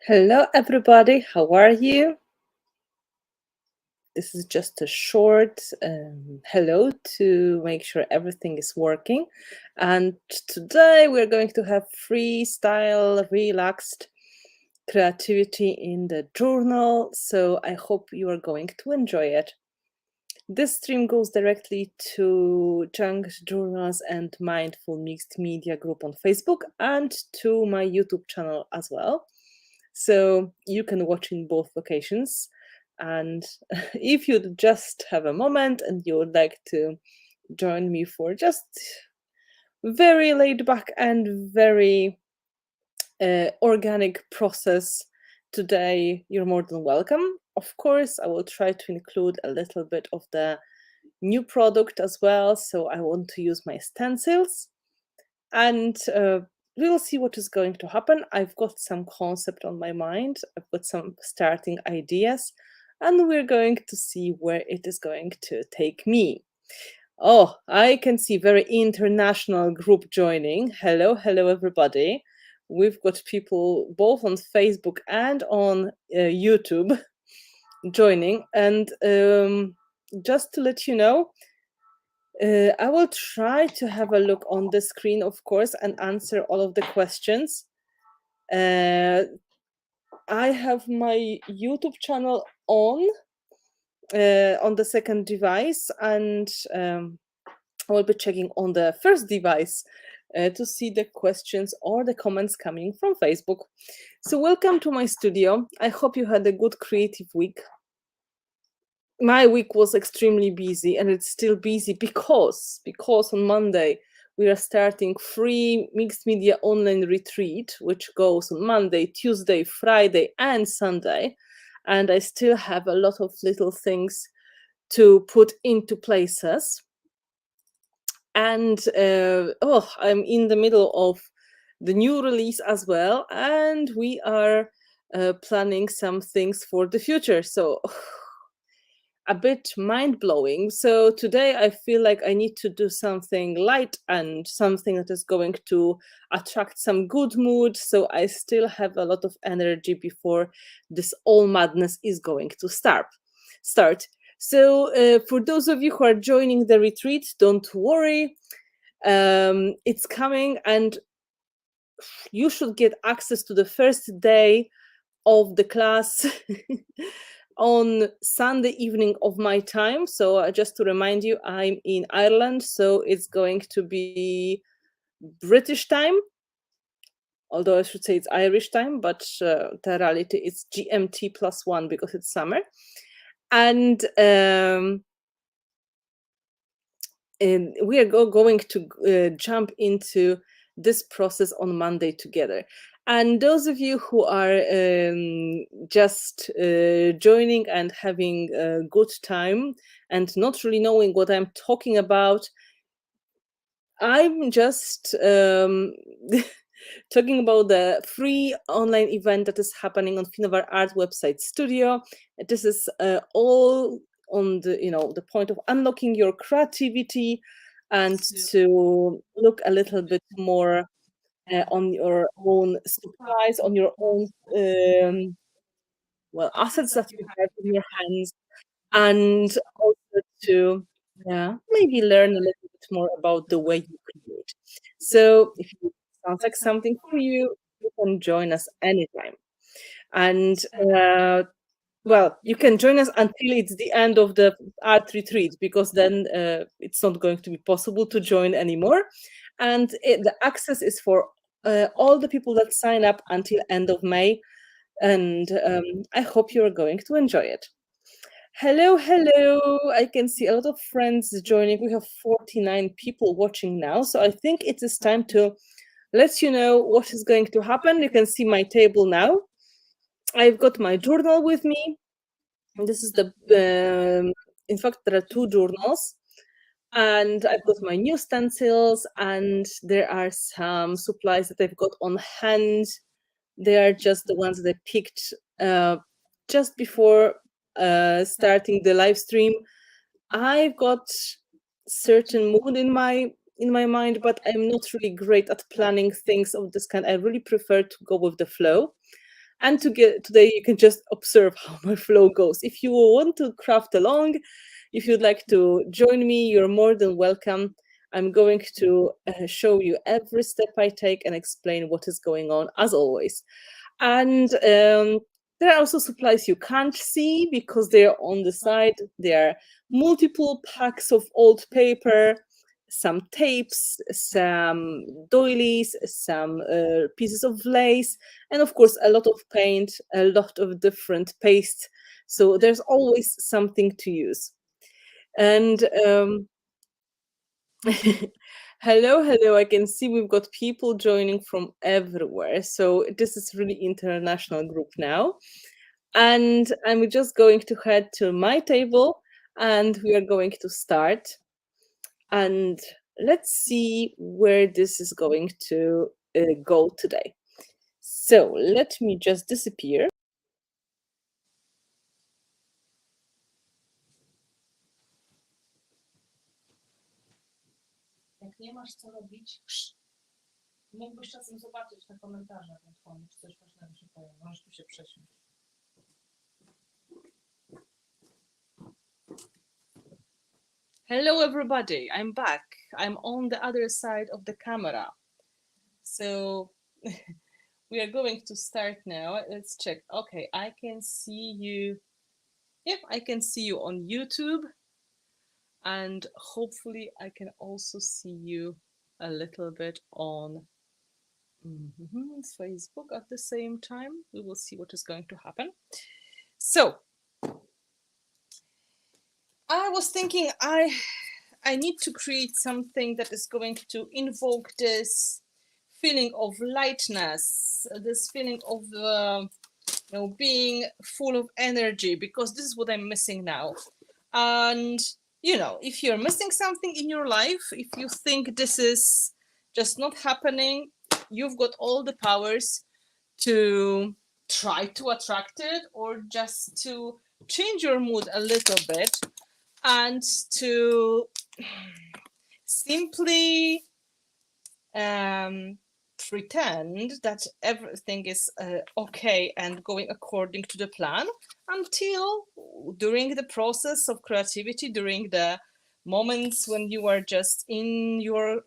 Hello, everybody. How are you? This is just a short hello to make sure everything is working. And today we're going to have freestyle, relaxed creativity in the journal. So I hope you are going to enjoy it. This stream goes directly to Junk Journals and Mindful Mixed Media group on Facebook and to my YouTube channel as well. So you can watch in both locations. And if you just have a moment and you would like to join me for just very laid back and very organic process today, you're more than welcome. Of course, I will try to include a little bit of the new product as well. So I want to use my stencils and we'll see what is going to happen. I've got some concept on my mind. I've got some starting ideas and we're going to see where it is going to take me. Oh, I can see very international group joining. Hello, everybody. We've got people both on Facebook and on YouTube joining. And just to let you know, I will try to have a look on the screen, of course, and answer all of the questions. I have my YouTube channel on the second device, and I will be checking on the first device to see the questions or the comments coming from Facebook. So welcome to my studio. I hope you had a good creative week. My week was extremely busy and it's still busy because on Monday we are starting free mixed media online retreat, which goes on Monday, Tuesday, Friday, and Sunday. And I still have a lot of little things to put into places. And I'm in the middle of the new release as well, and we are planning some things for the future. So a bit mind-blowing. So today I feel like I need to do something light and something that is going to attract some good mood. So I still have a lot of energy before this all madness is going to start. So for those of you who are joining the retreat, don't worry. It's coming and you should get access to the first day of the class on Sunday evening of my time. So just to remind you, I'm in Ireland, so it's going to be British time, although I should say it's Irish time, but the reality is GMT +1 because it's summer. And we are going to jump into this process on Monday together. And those of you who are just joining and having a good time and not really knowing what I'm talking about, I'm just talking about the free online event that is happening on Finnabair Art Website Studio. This is all on the point of unlocking your creativity and to look a little bit more on your own supplies, on your own assets that you have in your hands, and also to maybe learn a little bit more about the way you create. So if it sounds like something for you, you can join us anytime. And you can join us until it's the end of the art retreat, because then it's not going to be possible to join anymore. And the access is for all the people that sign up until end of May. And I hope you're going to enjoy it. Hello. I can see a lot of friends joining. We have 49 people watching now. So I think it is time to let you know what is going to happen. You can see my table now. I've got my journal with me. This is in fact, there are two journals. And I've got my new stencils, and there are some supplies that I've got on hand. They are just the ones that I picked just before starting the live stream. I've got certain mood in my mind, but I'm not really great at planning things of this kind. I really prefer to go with the flow. And today you can just observe how my flow goes. If you want to craft along, if you'd like to join me, you're more than welcome. I'm going to show you every step I take and explain what is going on, as always. And there are also supplies you can't see because they're on the side. There are multiple packs of old paper, some tapes, some doilies, some pieces of lace, and of course, a lot of paint, a lot of different paste. So there's always something to use. And hello, hello. I can see we've got people joining from everywhere. So this is really international group now. And I'm just going to head to my table and we are going to start. And let's see where this is going to go today. So let me just disappear. Jak nie masz co robić, mógłbyś czasem zobaczyć na komentarzach, czy coś ważnego się pojawi. Możesz tu się przesiąść. Hello, everybody. I'm back. I'm on the other side of the camera. So we are going to start now. Let's check. Okay, I can see you. Yep, I can see you on YouTube. And hopefully I can also see you a little bit on Facebook at the same time. We will see what is going to happen. So I was thinking I need to create something that is going to invoke this feeling of lightness, this feeling of being full of energy, because this is what I'm missing now. And if you're missing something in your life, if you think this is just not happening, you've got all the powers to try to attract it, or just to change your mood a little bit and to simply pretend that everything is okay and going according to the plan, until during the process of creativity, during the moments when you are just in your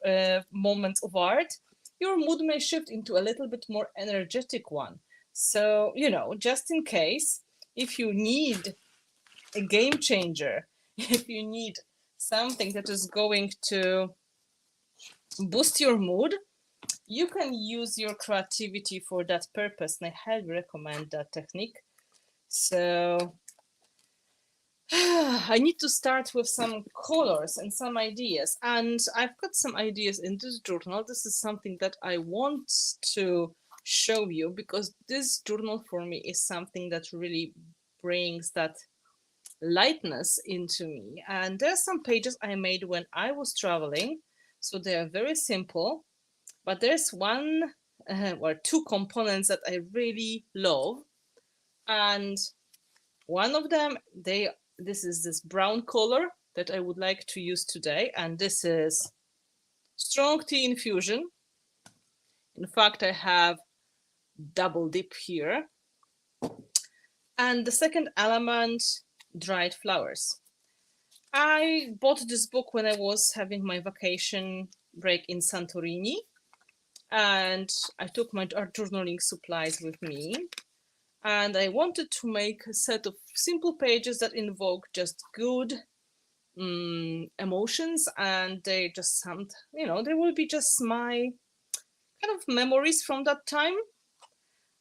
moments of art, your mood may shift into a little bit more energetic one. So, just in case, if you need a game changer, if you need something that is going to boost your mood, you can use your creativity for that purpose, and I highly recommend that technique. So I need to start with some colors and some ideas, and I've got some ideas in this journal. This is something that I want to show you, because this journal for me is something that really brings that lightness into me. And there's some pages I made when I was traveling, so they are very simple. But there's one or two components that I really love, and one of them, this is this brown color that I would like to use today, and this is strong tea infusion. In fact, I have double dip here. And the second element, dried flowers. I bought this book when I was having my vacation break in Santorini, and I took my art journaling supplies with me, and I wanted to make a set of simple pages that invoke just good emotions, and they just sound, they will be just my kind of memories from that time.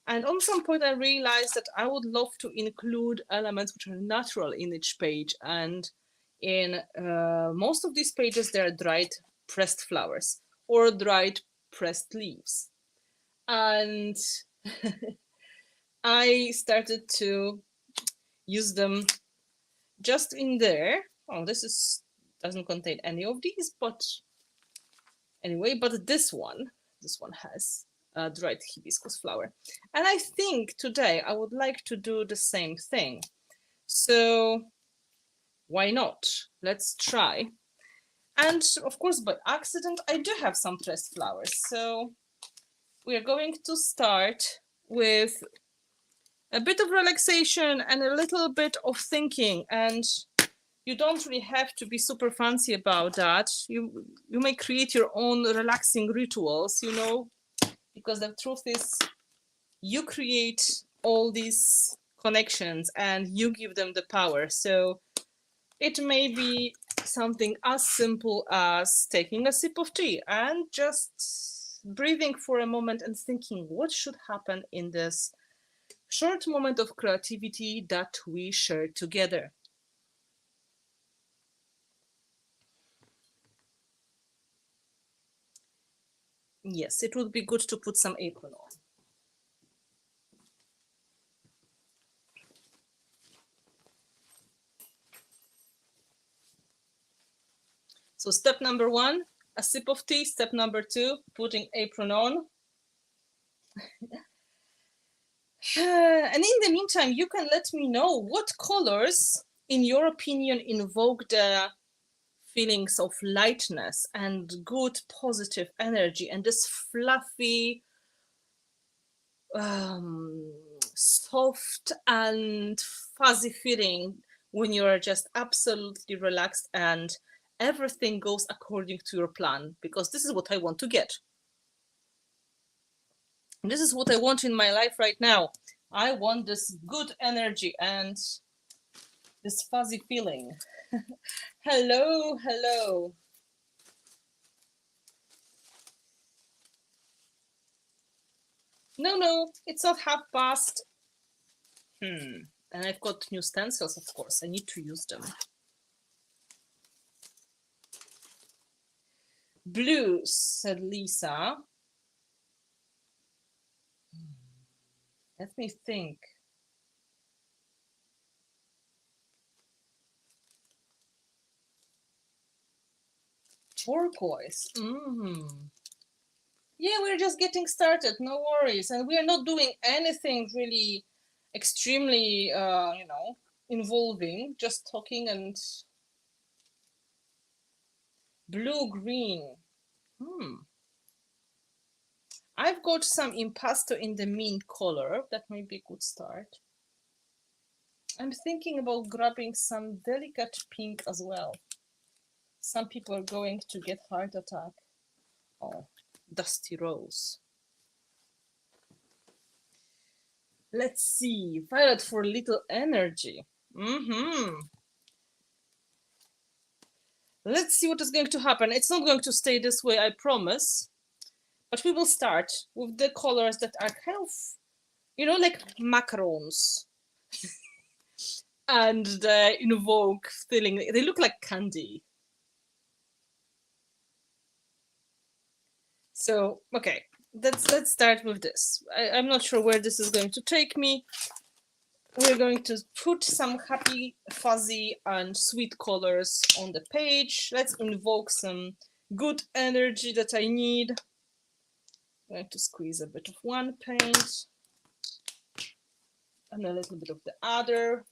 And on some point I realized that I would love to include elements which are natural in each page, and in most of these pages there are dried pressed flowers or dried pressed leaves. And I started to use them just in there. Oh, this doesn't contain any of these, but anyway, but this one has a dried hibiscus flower. And I think today I would like to do the same thing. So why not? Let's try. And of course, by accident, I do have some pressed flowers. So we are going to start with a bit of relaxation and a little bit of thinking. And you don't really have to be super fancy about that. You may create your own relaxing rituals, you know, because the truth is you create all these connections and you give them the power. So it may be something as simple as taking a sip of tea and just breathing for a moment and thinking what should happen in this short moment of creativity that we share together. Yes, it would be good to put some apron on. So step number 1, a sip of tea. Step number 2, putting apron on. And in the meantime, you can let me know what colors, in your opinion, invoke the feelings of lightness and good positive energy and this fluffy, soft and fuzzy feeling when you are just absolutely relaxed and everything goes according to your plan, because this is what I want to get. And this is what I want in my life right now. I want this good energy and this fuzzy feeling. Hello, hello. No, it's not past. And I've got new stencils, of course. I need to use them. Blues, said Lisa. Let me think. Turquoise. Yeah, we're just getting started. No worries. And we are not doing anything really extremely, involving. Just talking. And blue-green. I've got some impasto in the mint color. That might be a good start. I'm thinking about grabbing some delicate pink as well. Some people are going to get heart attack. Oh, dusty rose. Let's see. Violet for little energy. Let's see what is going to happen. It's not going to stay this way, I promise. But we will start with the colors that are kind of, like macarons. And they invoke feeling. They look like candy. So, okay, let's start with this. I'm not sure where this is going to take me. We're going to put some happy, fuzzy, and sweet colors on the page. Let's invoke some good energy that I need. I'm going to squeeze a bit of one paint and a little bit of the other.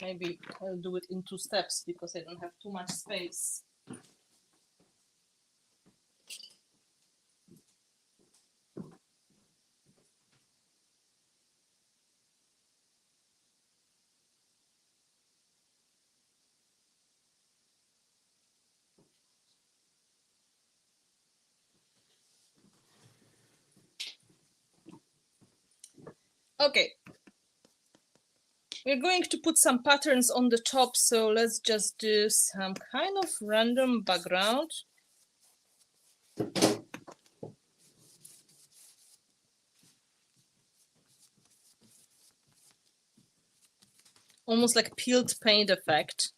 Maybe I'll do it in 2 steps because I don't have too much space. Okay. We're going to put some patterns on the top, so let's just do some kind of random background. Almost like peeled paint effect.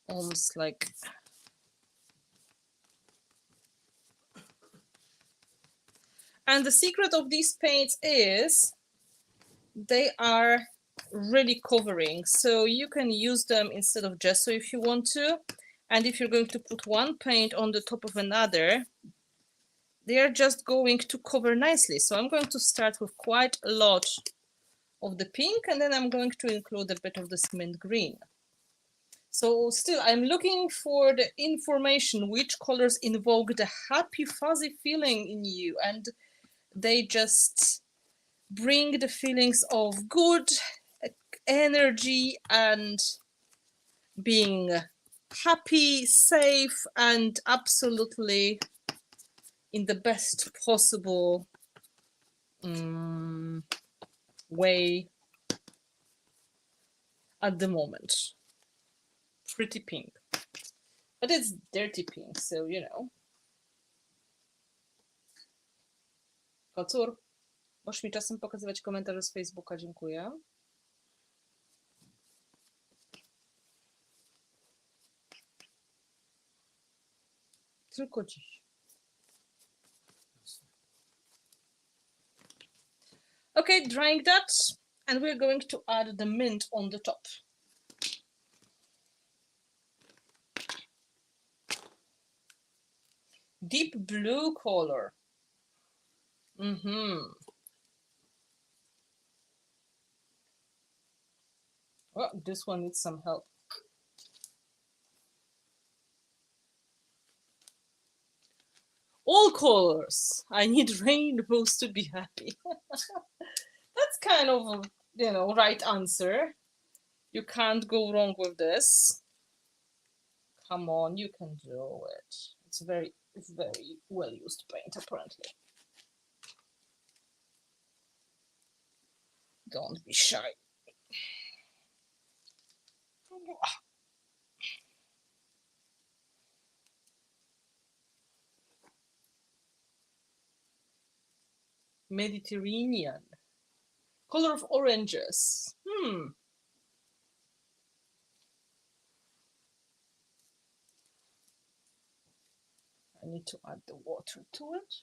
Almost like... And the secret of these paints is they are really covering. So you can use them instead of gesso if you want to. And if you're going to put one paint on the top of another, they are just going to cover nicely. So I'm going to start with quite a lot of the pink, and then I'm going to include a bit of this mint green. So still, I'm looking for the information, which colors invoke the happy, fuzzy feeling in you, and they just bring the feelings of good energy and being happy, safe, and absolutely in the best possible way at the moment. Pretty pink. But it's dirty pink, so you know. Kocur, możesz mi czasem pokazywać komentarze z Facebooka, dziękuję. Tylko dziś. Okay, drying that, and we're going to add the mint on the top. Deep blue color. Oh, this one needs some help. All colors. I need rainbows to be happy. That's kind of a, you know, right answer. You can't go wrong with this. Come on, you can do it. It's very well used paint, apparently. Don't be shy. Mediterranean. Color of oranges. I need to add the water to it.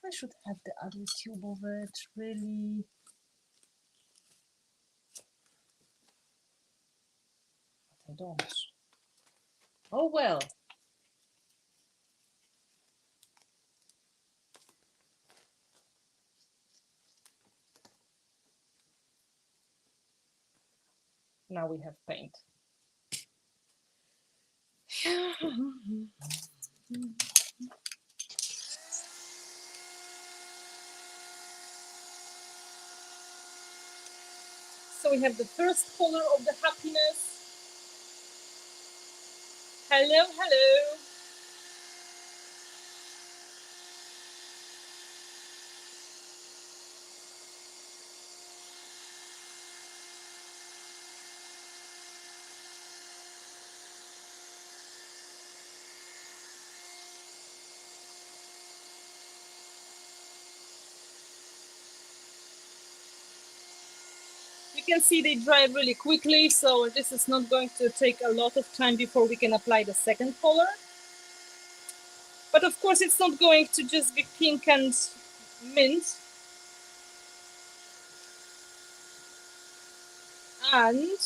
I should have the other tube of it, really. But I don't. Oh well. Now we have paint. So we have the first color of the happiness. Hello, hello. You can see they dry really quickly, so this is not going to take a lot of time before we can apply the second color. But of course, it's not going to just be pink and mint. And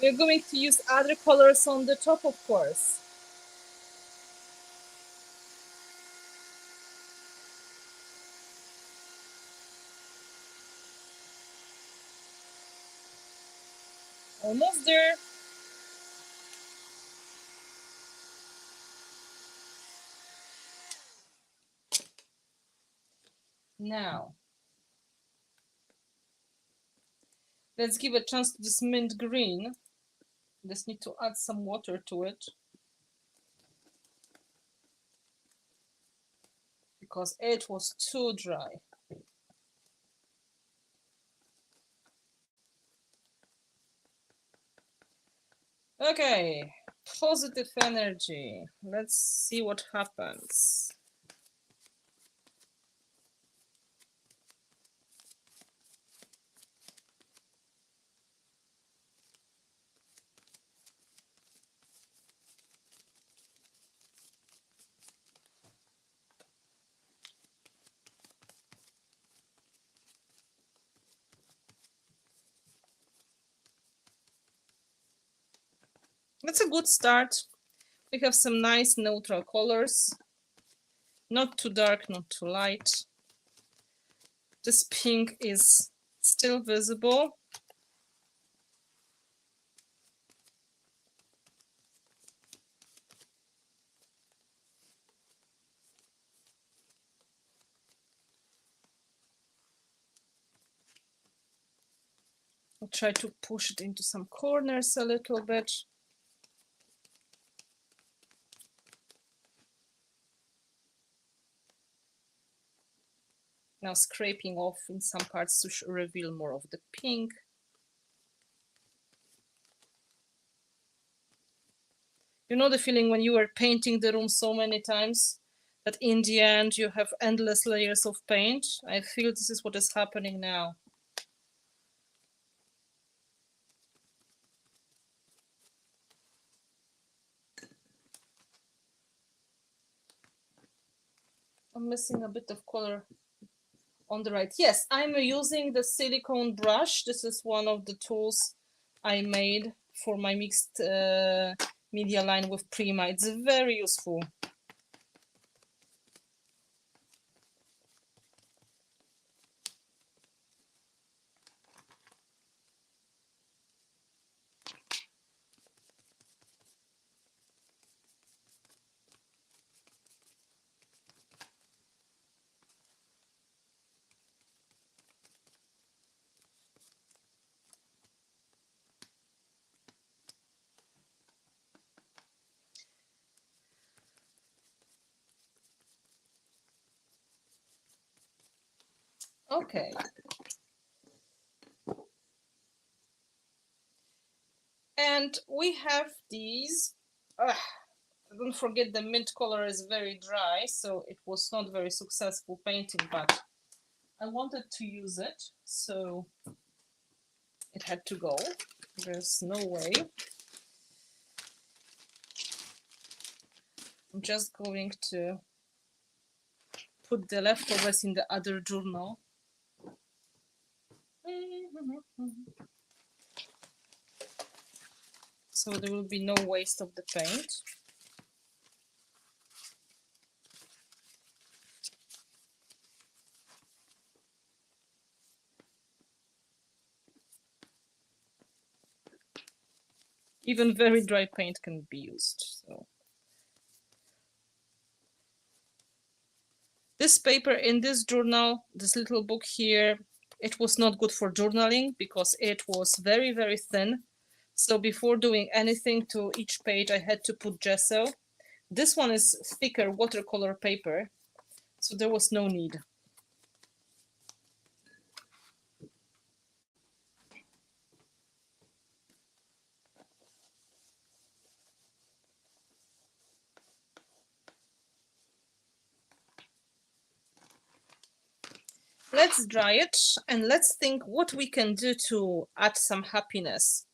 we're going to use other colors on the top, of course. Almost there. Now, let's give a chance to this mint green. Just need to add some water to it, because it was too dry. Okay, positive energy. Let's see what happens. That's a good start. We have some nice neutral colors. Not too dark, not too light. This pink is still visible. I'll try to push it into some corners a little bit. Now scraping off in some parts to reveal more of the pink. You know the feeling when you were painting the room so many times that in the end you have endless layers of paint? I feel this is what is happening now. I'm missing a bit of color on the right. Yes, I'm using the silicone brush. This is one of the tools I made for my mixed media line with Prima. It's very useful. Okay. And we have these. Don't forget the mint color is very dry, so it was not very successful painting, but I wanted to use it, so it had to go. There's no way. I'm just going to put the leftovers in the other journal. So there will be no waste of the paint. Even very dry paint can be used. So this paper in this journal, this little book here, it was not good for journaling because it was very, very thin. So before doing anything to each page, I had to put gesso. This one is thicker watercolor paper, so there was no need. Let's dry it and let's think what we can do to add some happiness.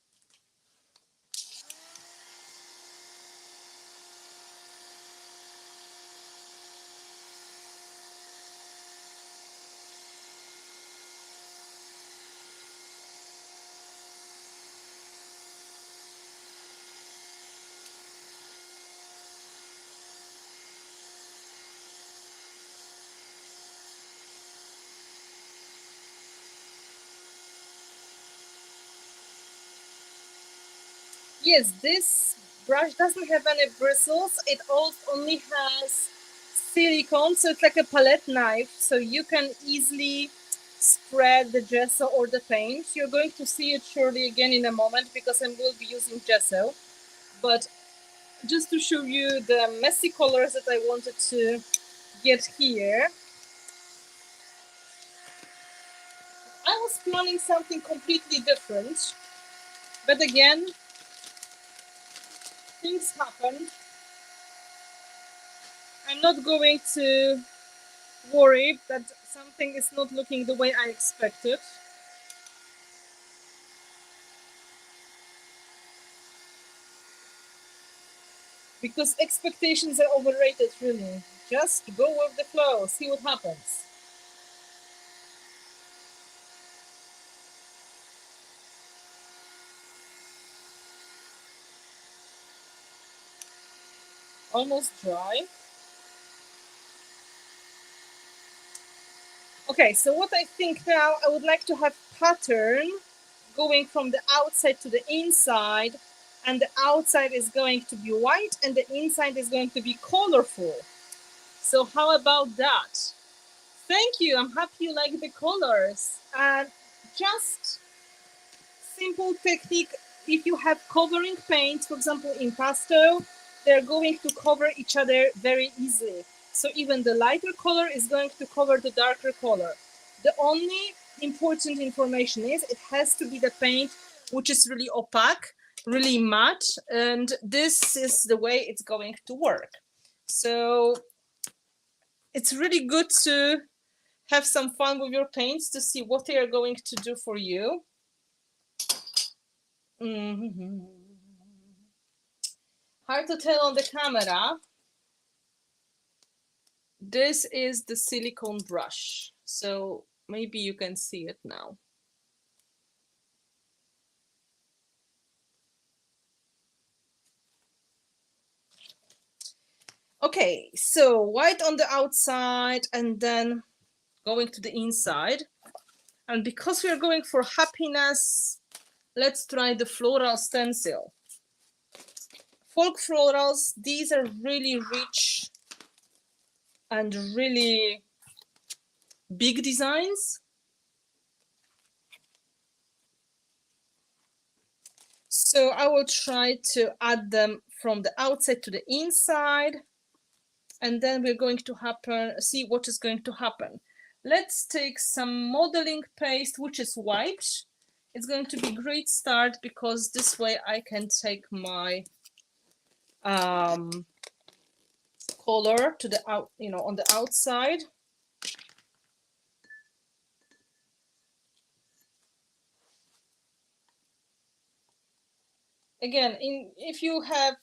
Yes, this brush doesn't have any bristles. It only has silicone, so it's like a palette knife. So you can easily spread the gesso or the paint. You're going to see it surely again in a moment because I will be using gesso. But just to show you the messy colors that I wanted to get here, I was planning something completely different. But again, things happen. I'm not going to worry that something is not looking the way I expected. Because expectations are overrated, really. Just go with the flow, see what happens. Almost dry. Okay, so what I think now, I would like to have pattern going from the outside to the inside, and the outside is going to be white and the inside is going to be colorful. So how about that? Thank you, I'm happy you like the colors. And just simple technique. If you have covering paints, for example, in pastel, they're going to cover each other very easily. So even the lighter color is going to cover the darker color. The only important information is it has to be the paint which is really opaque, really matte, and this is the way it's going to work. So it's really good to have some fun with your paints to see what they are going to do for you. Hard to tell on the camera. This is the silicone brush, so maybe you can see it now. Okay, so white on the outside and then going to the inside. And because we are going for happiness, let's try the floral stencil. Folk florals, these are really rich and really big designs. So I will try to add them from the outside to the inside, and then we're going to see what is going to happen. Let's take some modeling paste, which is white. It's going to be a great start because this way I can take my color to the on the outside. Again, if you have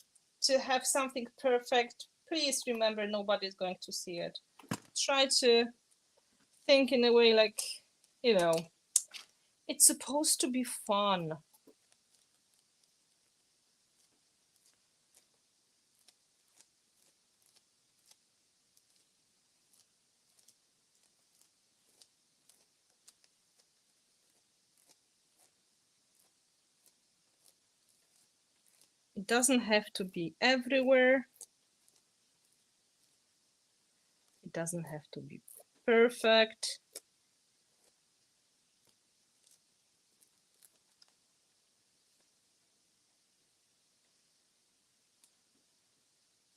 to have something perfect, please remember nobody's going to see it. Try to think in a way like, it's supposed to be fun. It doesn't have to be everywhere. It doesn't have to be perfect.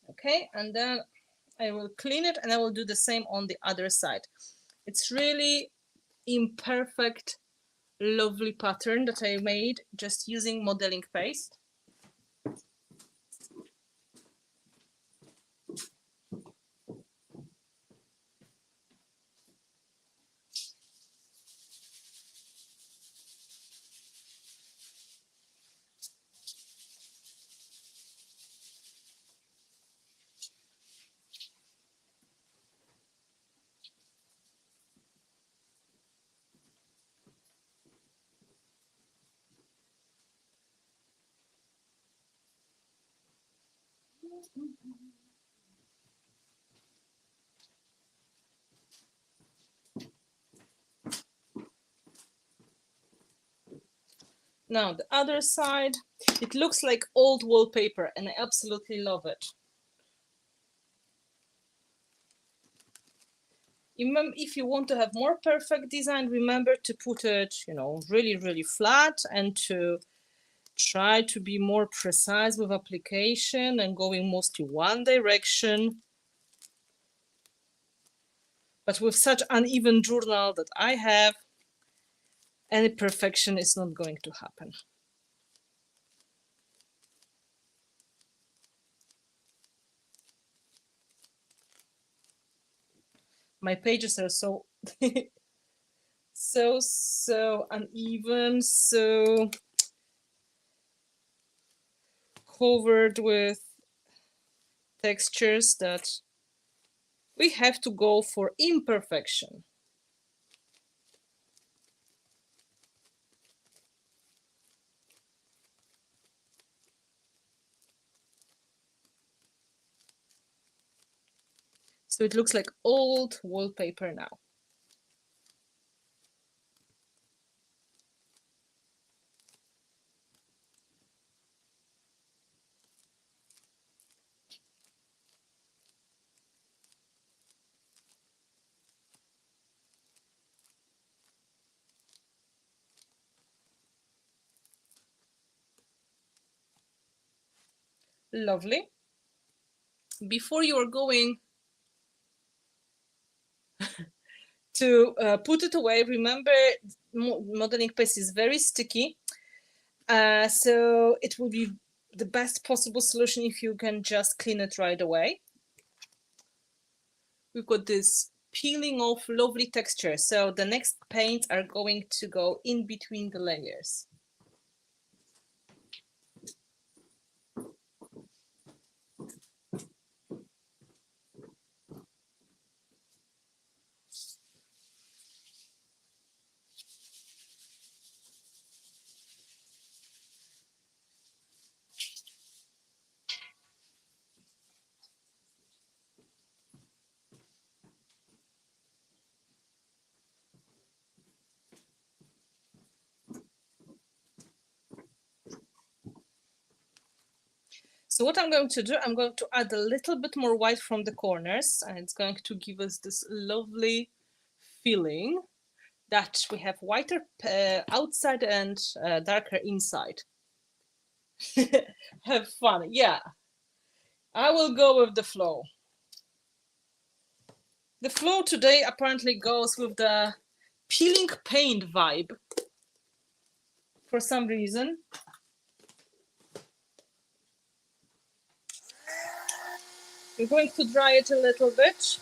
Okay, and then I will clean it and I will do the same on the other side. It's really imperfect, lovely pattern that I made just using modeling paste. Now the other side, it looks like old wallpaper and I absolutely love it. If you want to have more perfect design, remember to put it, really, really flat and to try to be more precise with application and going mostly one direction. But with such uneven journal that I have, any perfection is not going to happen. My pages are so so uneven, so covered with textures that we have to go for imperfection. So it looks like old wallpaper now. Lovely. Before you are going to put it away, remember modeling paste is very sticky. So it will be the best possible solution if you can just clean it right away. We've got this peeling off lovely texture. So the next paints are going to go in between the layers. So what I'm going to do, I'm going to add a little bit more white from the corners, and it's going to give us this lovely feeling that we have whiter outside and darker inside. Have fun. Yeah, I will go with the flow. The flow today apparently goes with the peeling paint vibe for some reason. We're going to dry it a little bit.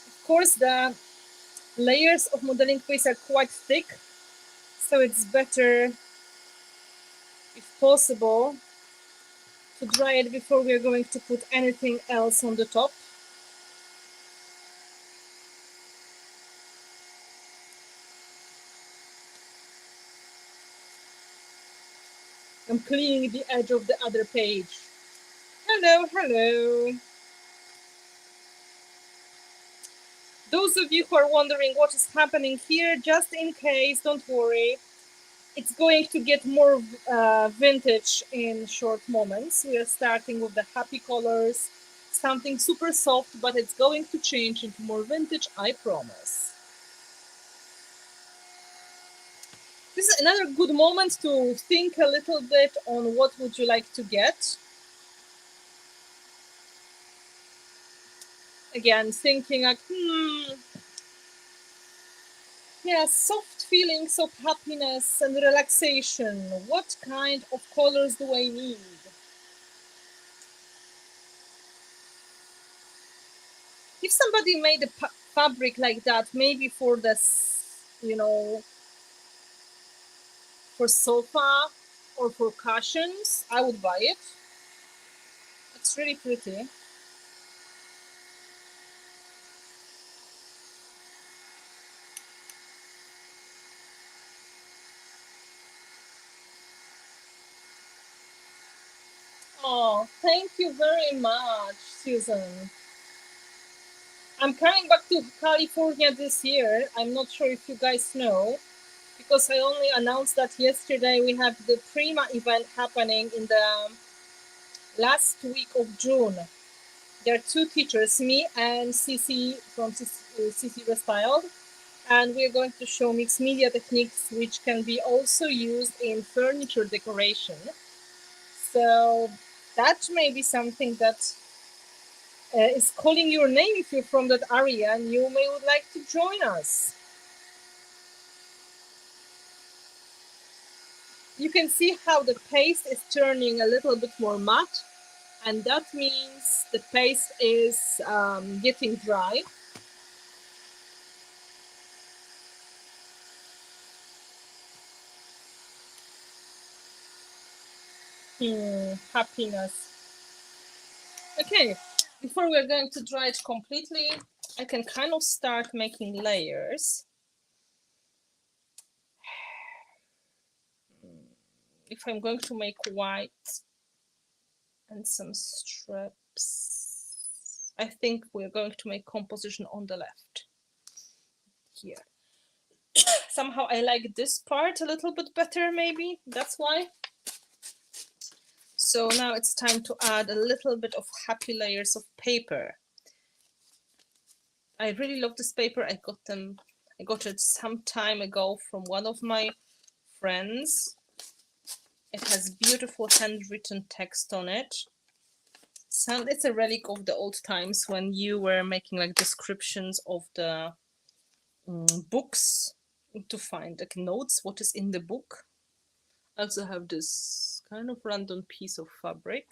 Of course, the layers of modeling paste are quite thick, so it's better, if possible, to dry it before we're going to put anything else on the top. I'm cleaning the edge of the other page. Hello, hello. Those of you who are wondering what is happening here, just in case, don't worry. It's going to get more vintage in short moments. We are starting with the happy colors, something super soft, but it's going to change into more vintage, I promise. This is another good moment to think a little bit on what would you like to get. Again, thinking like, yeah, soft feelings of happiness and relaxation. What kind of colors do I need? If somebody made a fabric like that, maybe for this, you know, for sofa or for cushions, I would buy it. It's really pretty. Oh, thank you very much, Susan. I'm coming back to California this year. I'm not sure if you guys know, because I only announced that yesterday. We have the Prima event happening in the last week of June. There are two teachers, me and Cici from Cici Restyled, and we're going to show mixed media techniques which can be also used in furniture decoration. So that may be something that is calling your name if you're from that area and you may would like to join us. You can see how the paste is turning a little bit more matte, and that means the paste is getting dry. Happiness. Okay, before we're going to dry it completely, I can kind of start making layers. If I'm going to make white and some strips, I think we're going to make composition on the left here. Somehow I like this part a little bit better, maybe that's why. So now it's time to add a little bit of happy layers of paper. I really love this paper. I got it some time ago from one of my friends. It has beautiful handwritten text on it. It's a relic of the old times when you were making like descriptions of the books to find like notes, what is in the book. I also have this kind of random piece of fabric.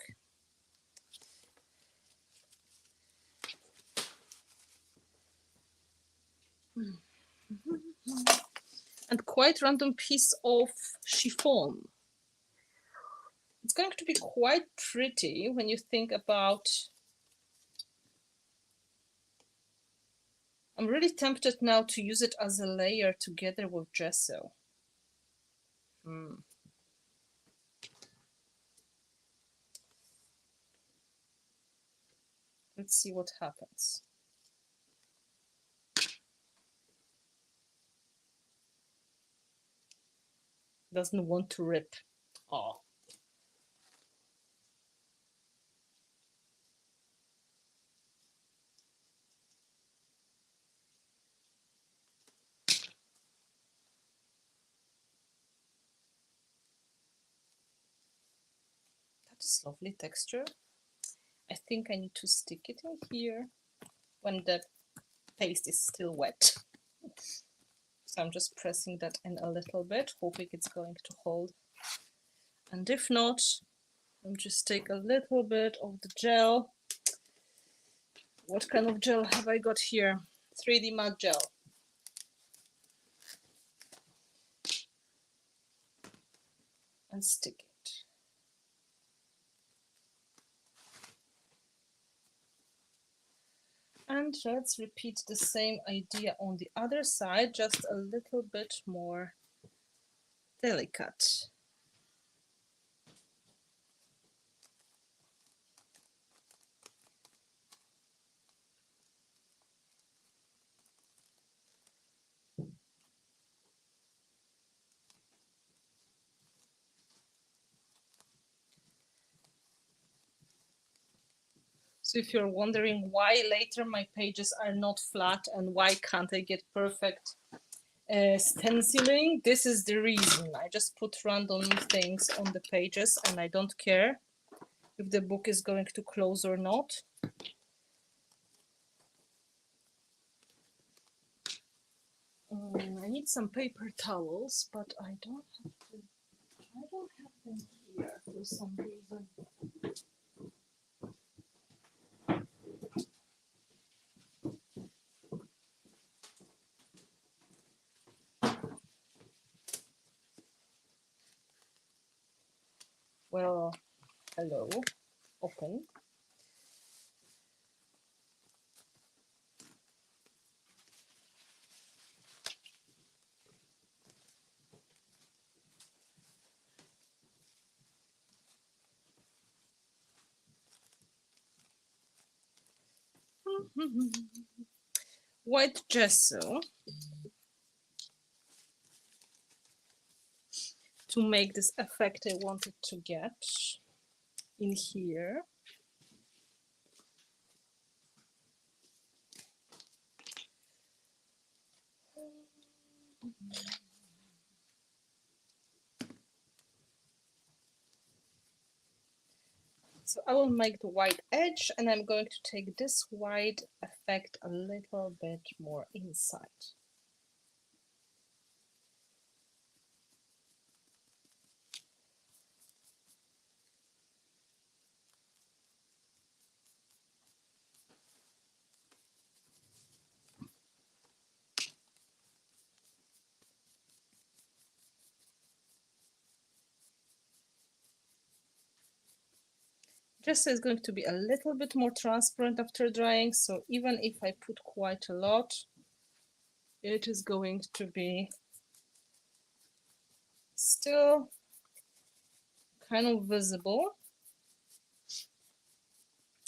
And quite random piece of chiffon. It's going to be quite pretty when you think about. I'm really tempted now to use it as a layer together with gesso. Let's see what happens. Doesn't want to rip. Oh. That is lovely texture. I think I need to stick it in here when the paste is still wet. So I'm just pressing that in a little bit, hoping it's going to hold. And if not, I'll just take a little bit of the gel. What kind of gel have I got here? 3D matte gel. And stick it. And let's repeat the same idea on the other side, just a little bit more delicate. So if you're wondering why later my pages are not flat and why can't I get perfect stenciling, this is the reason. I just put random things on the pages and I don't care if the book is going to close or not. I need some paper towels, but I don't have them here for some reason. Well, hello, open. White gesso to make this effect I wanted to get in here. So I will make the white edge and I'm going to take this white effect a little bit more inside. Gesso is going to be a little bit more transparent after drying, so even if I put quite a lot, it is going to be still kind of visible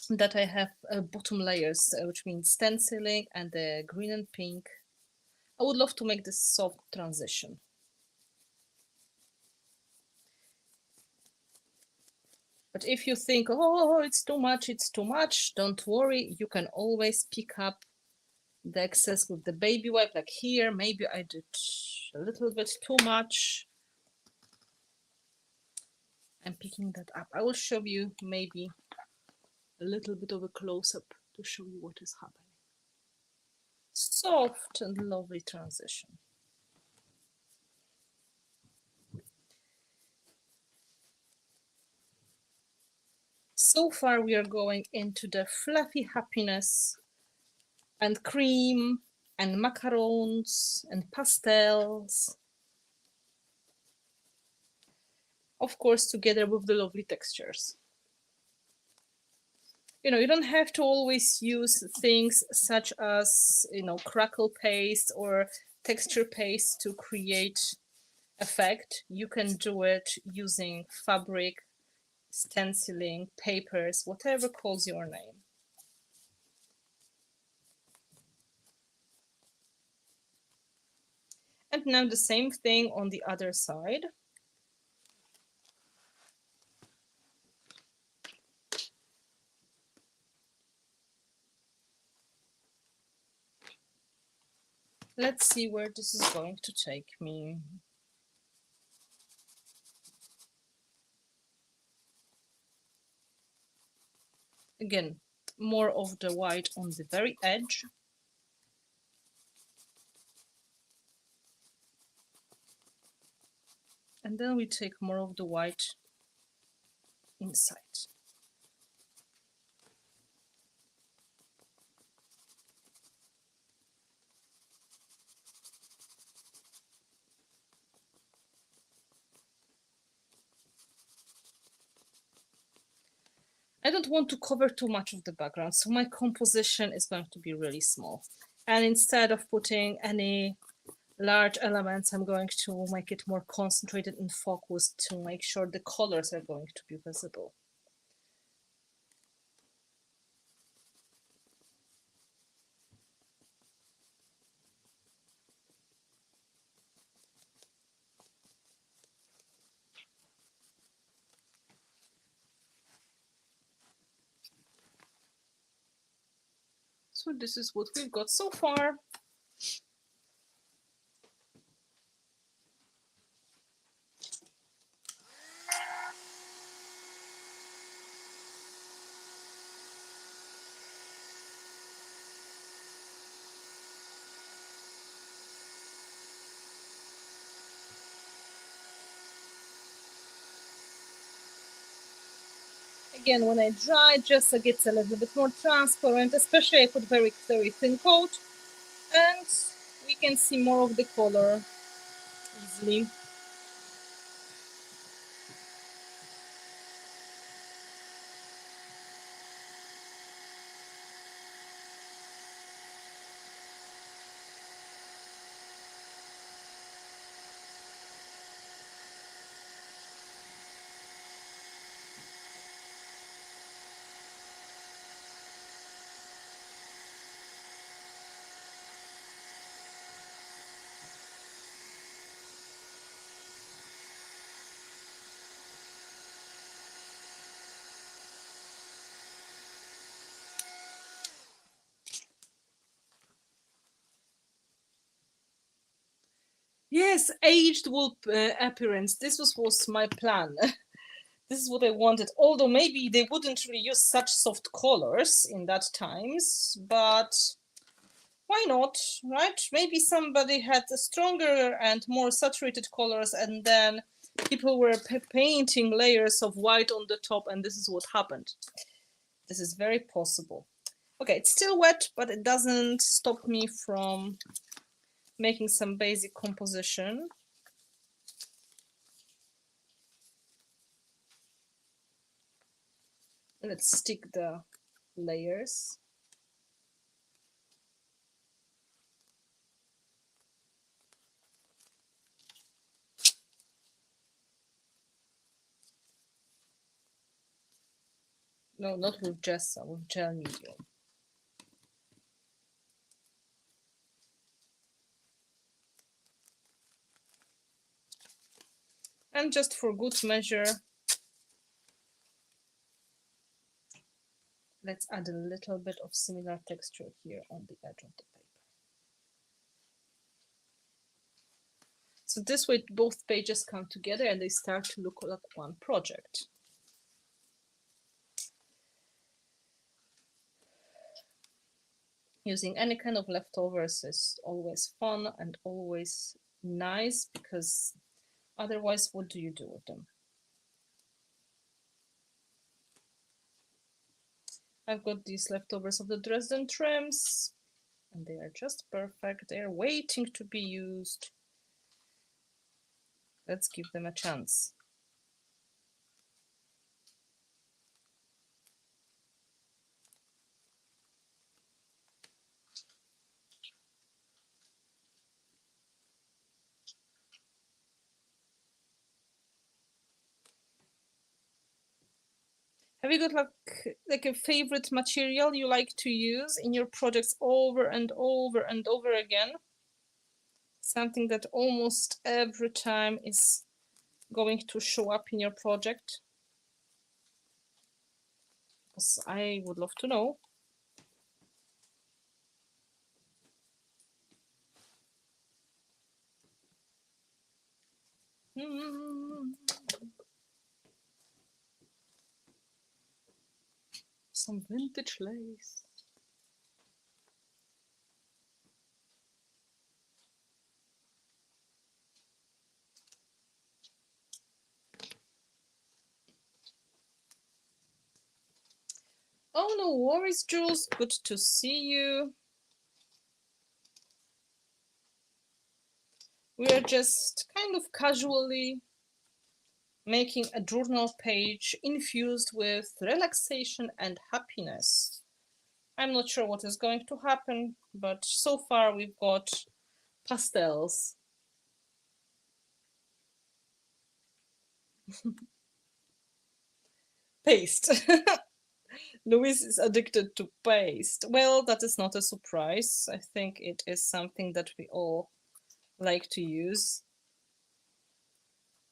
that I have bottom layers, which means stenciling and the green and pink. I would love to make this soft transition. But if you think, oh, it's too much, don't worry. You can always pick up the excess with the baby wipe, like here. Maybe I did a little bit too much. I'm picking that up. I will show you maybe a little bit of a close-up to show you what is happening. Soft and lovely transition. So far we are going into the fluffy happiness and cream and macarons and pastels. Of course, together with the lovely textures. You know, you don't have to always use things such as, you know, crackle paste or texture paste to create effect. You can do it using fabric, stenciling, papers, whatever calls your name. And now the same thing on the other side. Let's see where this is going to take me. Again, more of the white on the very edge. And then we take more of the white inside. I don't want to cover too much of the background, so my composition is going to be really small. And instead of putting any large elements, I'm going to make it more concentrated and focused to make sure the colors are going to be visible. So this is what we've got so far. Again, when I dry, just it gets a little bit more transparent, especially I put very, very thin coat, and we can see more of the color easily. Yes, aged wool appearance. This was my plan. This is what I wanted. Although maybe they wouldn't really use such soft colors in that times, but why not, right? Maybe somebody had stronger and more saturated colors, and then people were painting layers of white on the top, and this is what happened. This is very possible. Okay, it's still wet, but it doesn't stop me from making some basic composition. Let's stick the layers. No, not with gesso, with gel medium. And just for good measure, let's add a little bit of similar texture here on the edge of the paper. So this way both pages come together and they start to look like one project. Using any kind of leftovers is always fun and always nice, because otherwise what do you do with them? I've got these leftovers of the Dresden trims and they are just perfect. They are waiting to be used. Let's give them a chance. Have you got like a favorite material you like to use in your projects over and over and over again? Something that almost every time is going to show up in your project? Because I would love to know. Some vintage lace. Oh, no worries, Jules. Good to see you. We are just kind of casually making a journal page infused with relaxation and happiness. I'm not sure what is going to happen, but so far we've got pastels. Paste. Louise is addicted to paste. Well, that is not a surprise. I think it is something that we all like to use.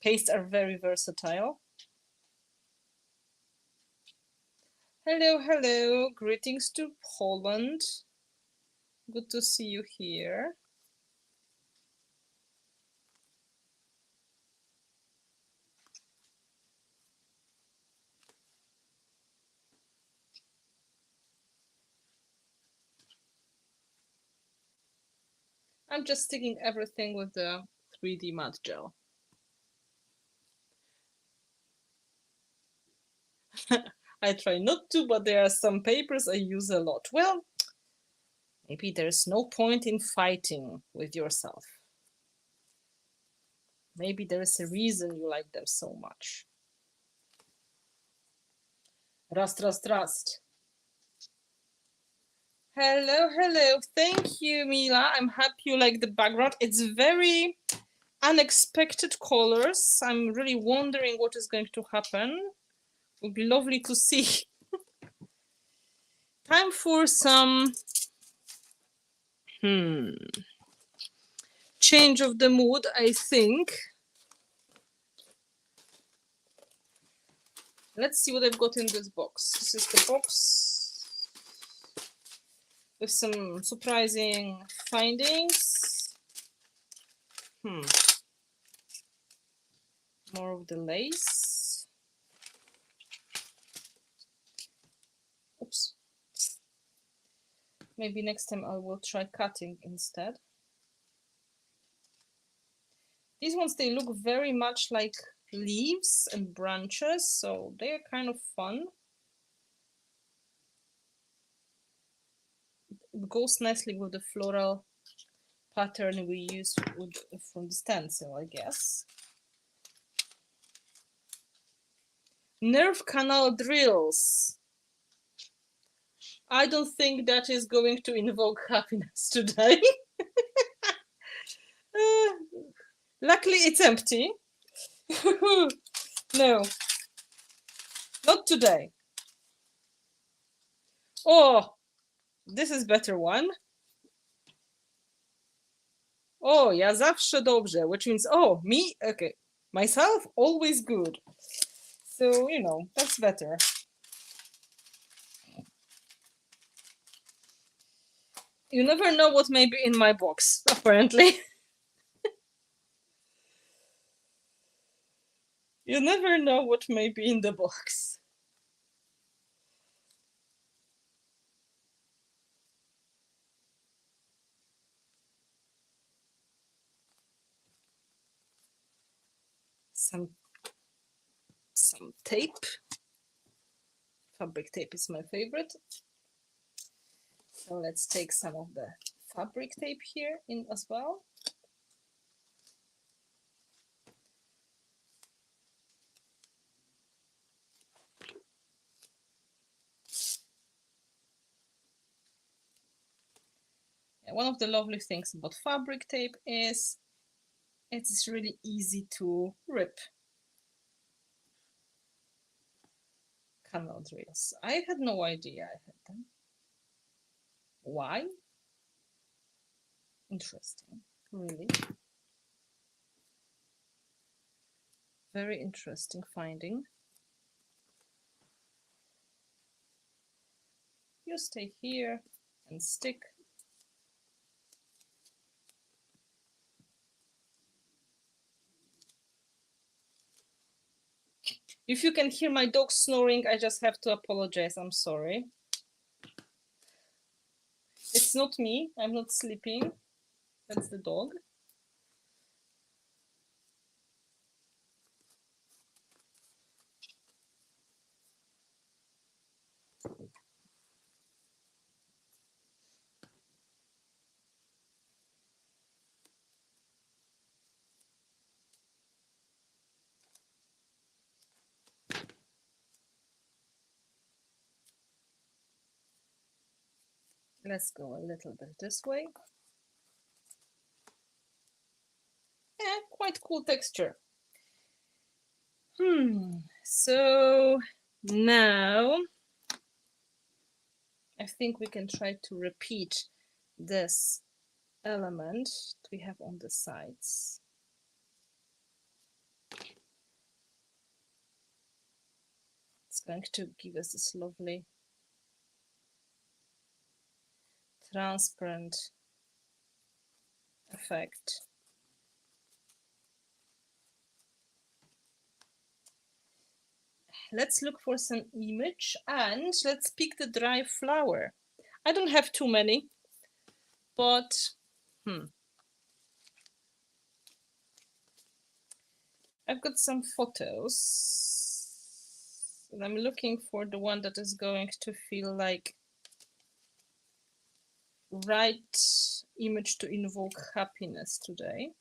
Pastes are very versatile. Hello, hello. Greetings to Poland. Good to see you here. I'm just sticking everything with the 3D matte gel. I try not to, but there are some papers I use a lot. Well, maybe there's no point in fighting with yourself. Maybe there is a reason you like them so much. Rust, rust, rust. Hello, hello. Thank you, Mila. I'm happy you like the background. It's very unexpected colors. I'm really wondering what is going to happen. It would be lovely to see. Time for some change of the mood, I think. Let's see what I've got in this box. This is the box with some surprising findings. More of the lace. Oops. Maybe next time I will try cutting instead. These ones, they look very much like leaves and branches, so they are kind of fun. It goes nicely with the floral pattern we use from the stencil, I guess. Nerve canal drills. I don't think that is going to invoke happiness today. Luckily, it's empty. No, not today. Oh, this is better one. Oh, ja zawsze dobrze, which means, oh, me, okay, myself, always good. So, you know, that's better. You never know what may be in my box, apparently. You never know what may be in the box. Some tape. Fabric tape is my favorite. So let's take some of the fabric tape here in as well. And one of the lovely things about fabric tape is it's really easy to rip. Cannot reels. I had no idea I had them. Why? Interesting. Really? Very interesting finding. You stay here and stick. If you can hear my dog snoring, I just have to apologize. I'm sorry. It's not me. I'm not sleeping. That's the dog. Let's go a little bit this way. Yeah, quite cool texture. So now I think we can try to repeat this element that we have on the sides. It's going to give us this lovely transparent effect. Let's look for some image and let's pick the dry flower. I don't have too many, but I've got some photos and I'm looking for the one that is going to feel like right image to invoke happiness today.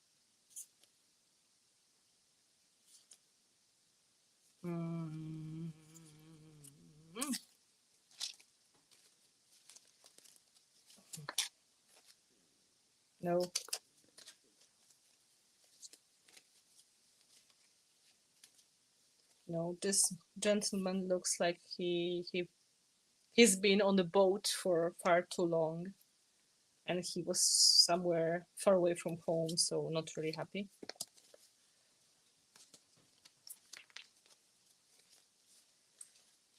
No. No, this gentleman looks like he's been on the boat for far too long and he was somewhere far away from home, so not really happy.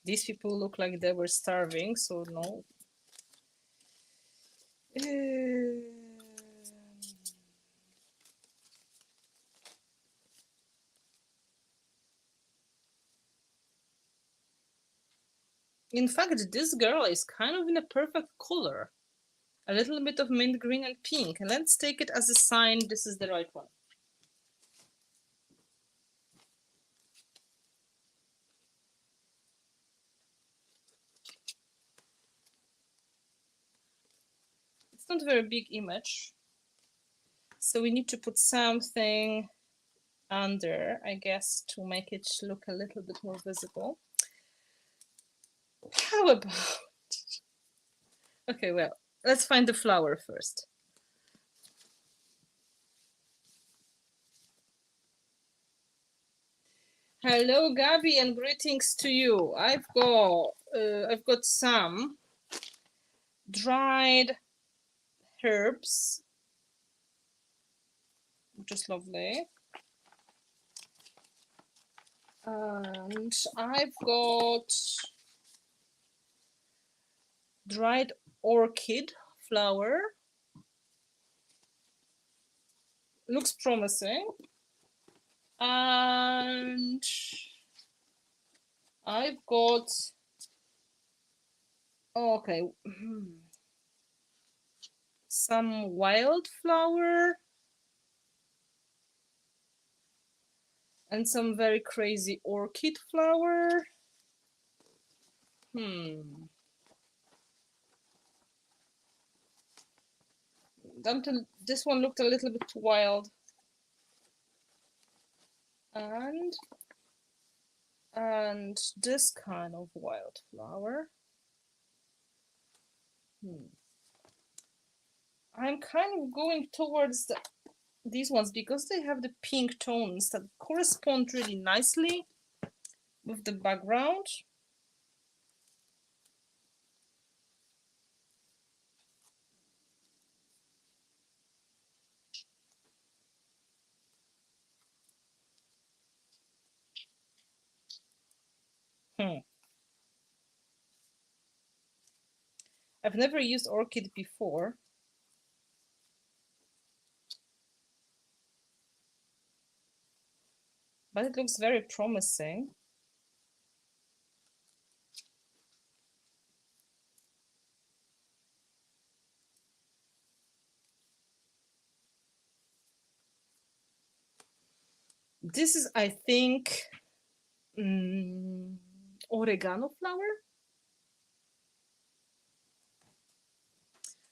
These people look like they were starving, so no. In fact, this girl is kind of in a perfect color. A little bit of mint green and pink. And let's take it as a sign this is the right one. It's not a very big image. So we need to put something under, I guess, to make it look a little bit more visible. How about... Okay, well, let's find the flower first. Hello, Gabi, and greetings to you. I've got some dried herbs, which is lovely. And I've got dried orchid flower. Looks promising. And I've got, okay, some wildflower and some very crazy orchid flower. This one looked a little bit wild. And this kind of wildflower. I'm kind of going towards these ones because they have the pink tones that correspond really nicely with the background. I've never used orchid before. But it looks very promising. This is, I think, oregano flower.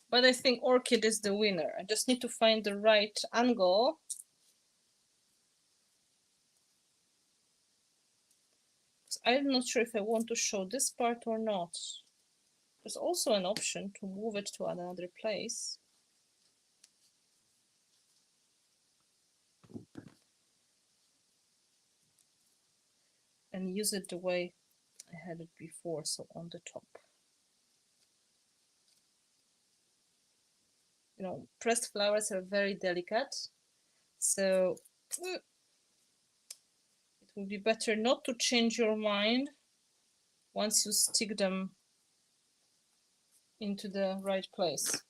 But I think orchid is the winner. I just need to find the right angle. I'm not sure if I want to show this part or not. There's also an option to move it to another place. And use it the way I had it before, so on the top. You know, pressed flowers are very delicate, so it would be better not to change your mind once you stick them into the right place.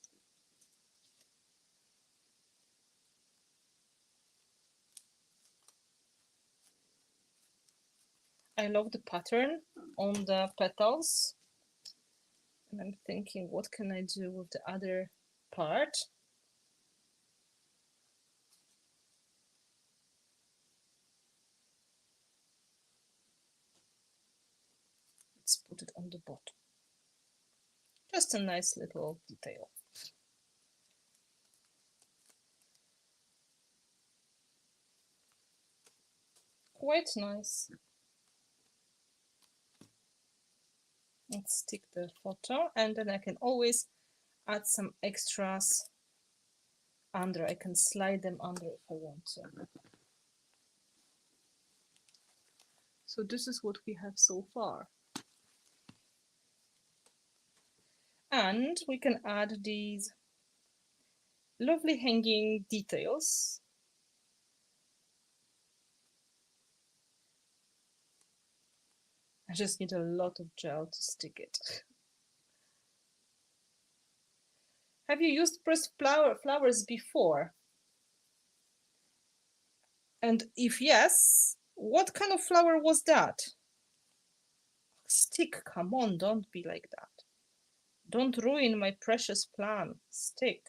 I love the pattern on the petals, and I'm thinking, what can I do with the other part? Let's put it on the bottom. Just a nice little detail. Quite nice. Let's stick the photo, and then I can always add some extras under. I can slide them under if I want to. So this is what we have so far. And we can add these lovely hanging details. I just need a lot of gel to stick it. Have you used pressed flowers before? And if yes, what kind of flower was that? Stick, come on, don't be like that. Don't ruin my precious plan. Stick.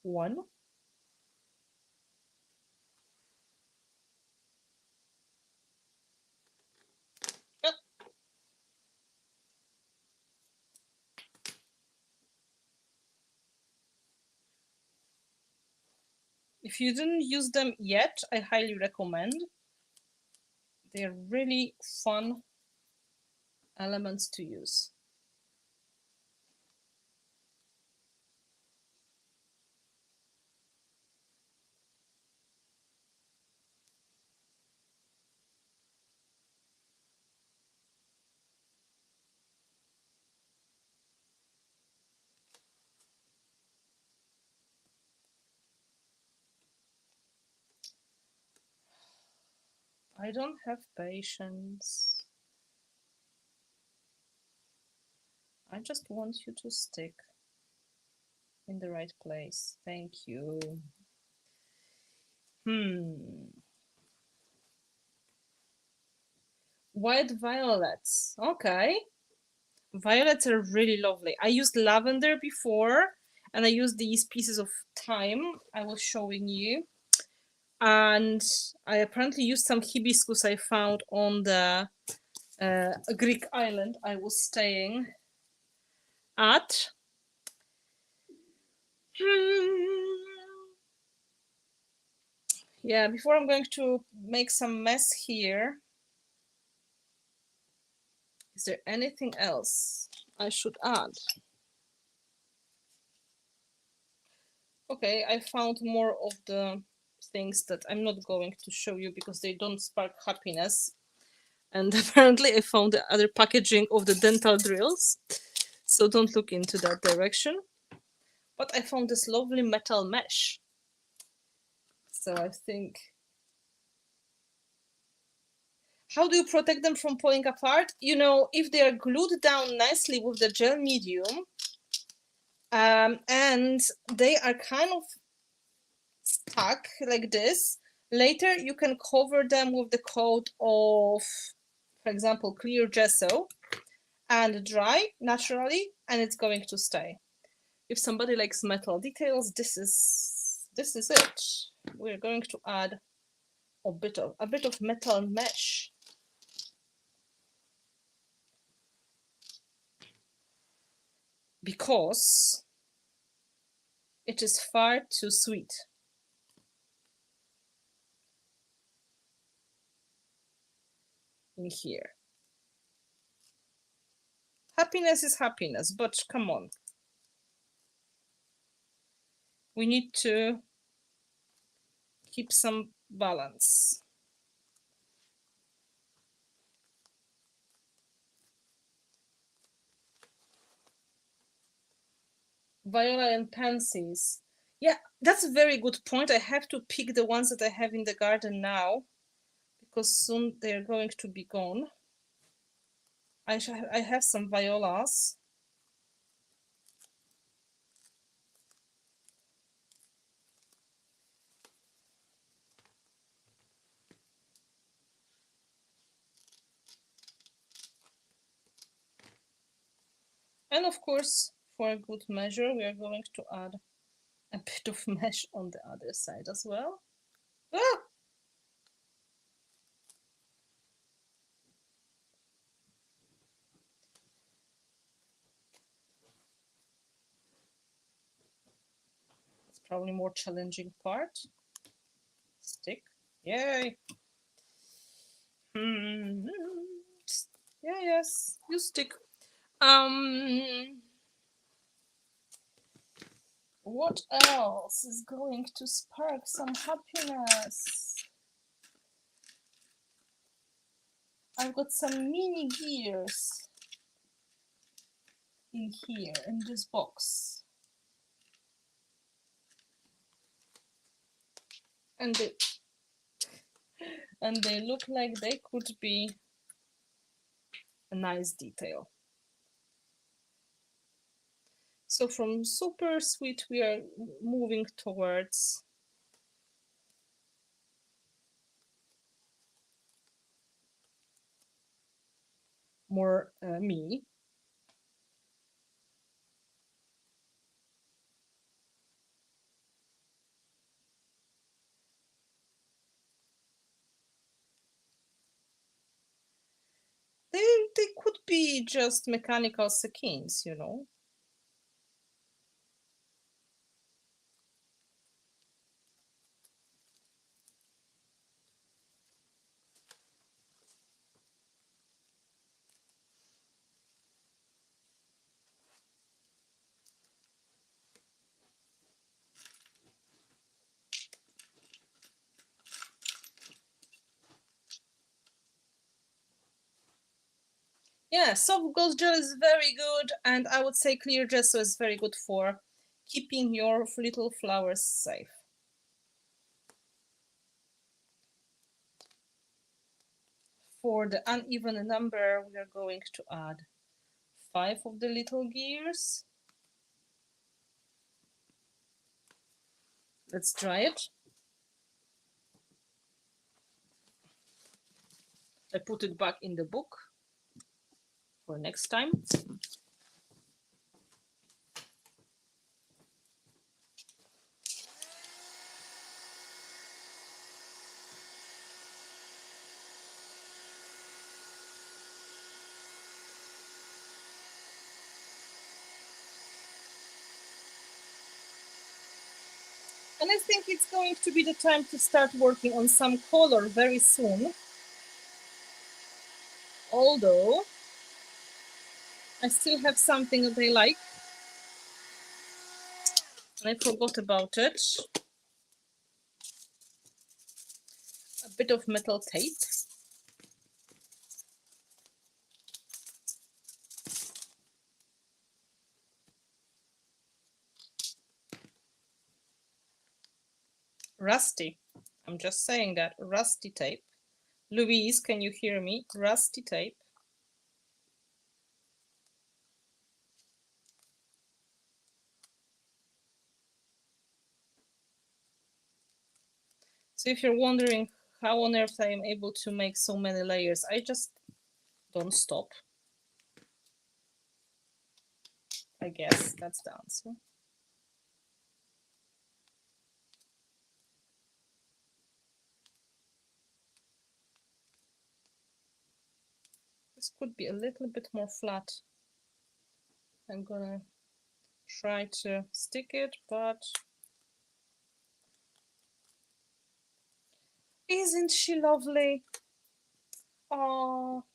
One. If you didn't use them yet, I highly recommend. They're really fun elements to use. I don't have patience. I just want you to stick in the right place. Thank you. White violets. Okay. Violets are really lovely. I used lavender before, and I used these pieces of thyme I was showing you. And I apparently used some hibiscus I found on the Greek island I was staying at. Yeah, before I'm going to make some mess here, is there anything else I should add? Okay, I found more of the things that I'm not going to show you because they don't spark happiness. And apparently I found the other packaging of the dental drills, so don't look into that direction. But I found this lovely metal mesh. So I think, how do you protect them from pulling apart? You know, if they are glued down nicely with the gel medium, and they are kind of stuck like this, later you can cover them with the coat of, for example, clear gesso and dry naturally, and it's going to stay. If somebody likes metal details, this is it. We're going to add a bit of metal mesh. Because it is far too sweet. In here. Happiness is happiness, but come on. We need to keep some balance. Viola and pansies. Yeah, that's a very good point. I have to pick the ones that I have in the garden now, because soon they're going to be gone. I have some violas. And of course, for a good measure, we are going to add a bit of mesh on the other side as well. Ah! It's probably more challenging part. Stick. Yay! Yeah, yes, you stick. What else is going to spark some happiness? I've got some mini gears in here, in this box. And they look like they could be a nice detail. So from super sweet, we are moving towards more me. They could be just mechanical sequins, you know. Yeah, soft ghost gel is very good, and I would say clear gesso is very good for keeping your little flowers safe. For the uneven number, we are going to add 5 of the little gears. Let's try it. I put it back in the book for next time. And I think it's going to be the time to start working on some color very soon. Although I still have something that I like. And I forgot about it. A bit of metal tape. Rusty. I'm just saying that. Rusty tape. Louise, can you hear me? Rusty tape. So if you're wondering how on earth I am able to make so many layers, I just don't stop. I guess that's the answer. This could be a little bit more flat. I'm gonna try to stick it, but isn't she lovely? Oh.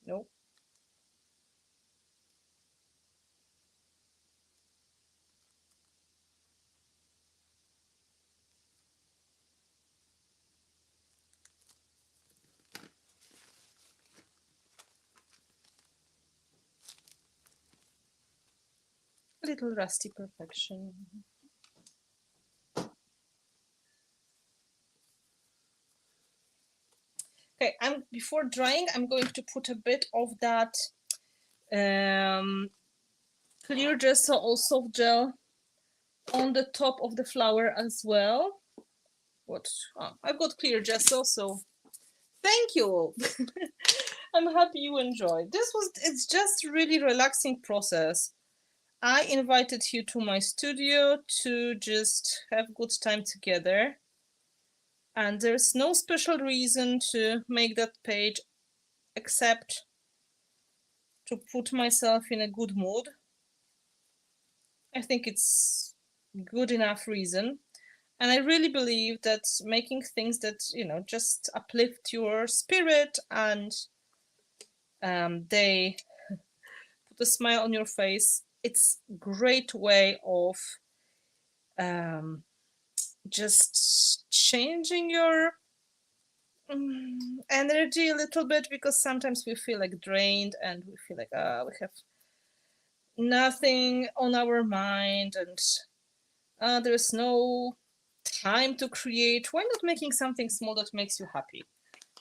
Nope. Little rusty perfection. Okay, before drying, I'm going to put a bit of that clear gesso or soft gel on the top of the flower as well. What? Oh, I've got clear gesso, so thank you. I'm happy you enjoyed. It's just really relaxing process. I invited you to my studio to just have good time together. And there's no special reason to make that page except to put myself in a good mood. I think it's good enough reason. And I really believe that making things that, you know, just uplift your spirit and they put a smile on your face, it's a great way of just changing your energy a little bit, because sometimes we feel like drained and we feel like we have nothing on our mind and there's no time to create. Why not making something small that makes you happy?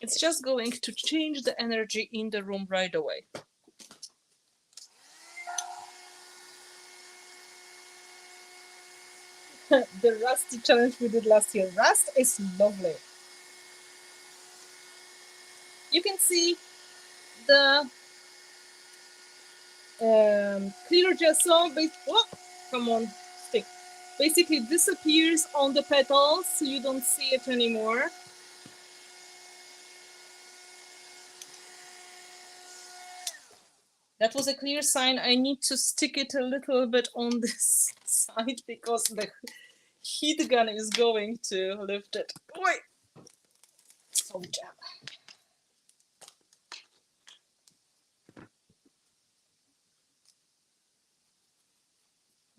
It's just going to change the energy in the room right away. The rusty challenge we did last year. Rust is lovely. You can see the clear gesso, oh, come on, stick. Basically disappears on the petals, so you don't see it anymore. That was a clear sign I need to stick it a little bit on this side because the heat gun is going to lift it. Oi! So jam.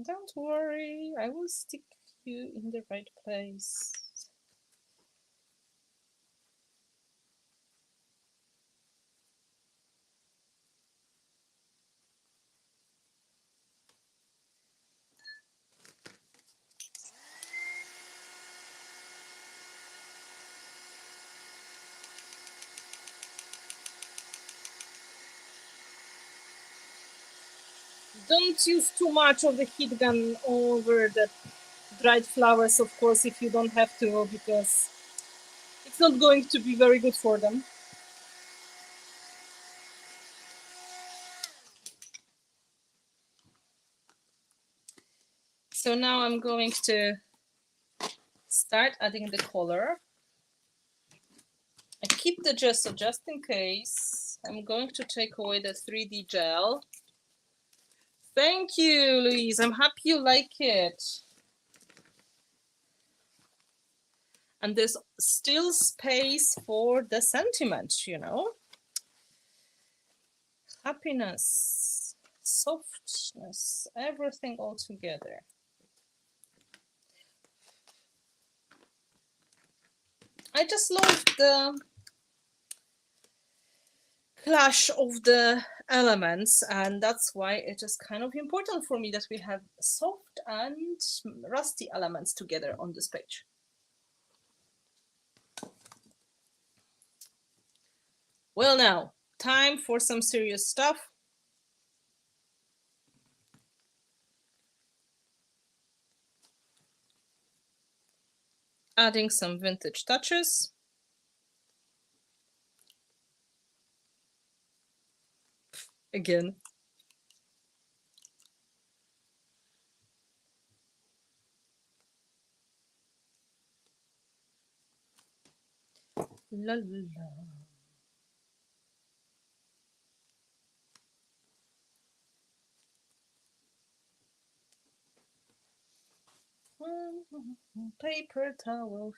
Don't worry, I will stick you in the right place. Don't use too much of the heat gun over the dried flowers, of course, if you don't have to, because it's not going to be very good for them. So now I'm going to start adding the color. I keep the gesso just in case. I'm going to take away the 3D gel. Thank you, Louise. I'm happy you like it. And there's still space for the sentiment, you know? Happiness, softness, everything all together. I just love the clash of the elements, and that's why it is kind of important for me that we have soft and rusty elements together on this page. Well, now, time for some serious stuff. Adding some vintage touches. Again. La, la, la. Paper towel.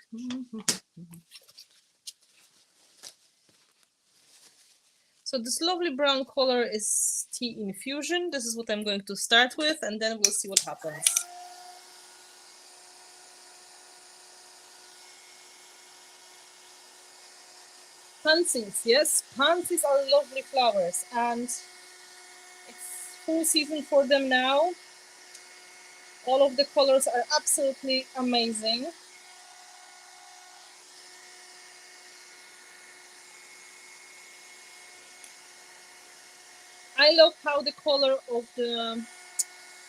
So this lovely brown color is tea infusion. This is what I'm going to start with, and then we'll see what happens. Pansies, yes, pansies are lovely flowers, and it's full season for them now. All of the colors are absolutely amazing. I love how the color of the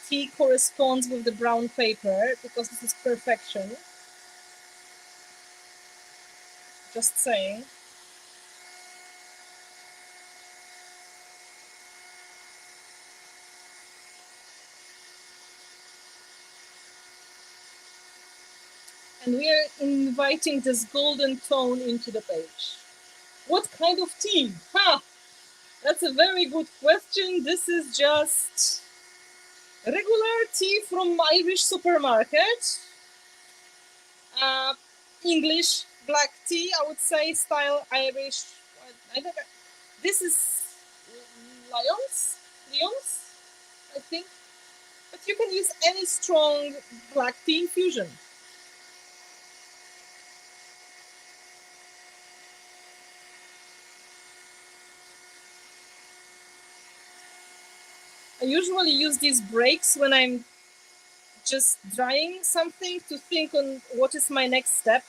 tea corresponds with the brown paper, because this is perfection. Just saying. And we are inviting this golden tone into the page. What kind of tea? Ha! That's a very good question. This is just regular tea from Irish supermarket. English black tea, I would say, style Irish. I think this is Lyons, I think. But you can use any strong black tea infusion. I usually use these breaks when I'm just drying something to think on what is my next step.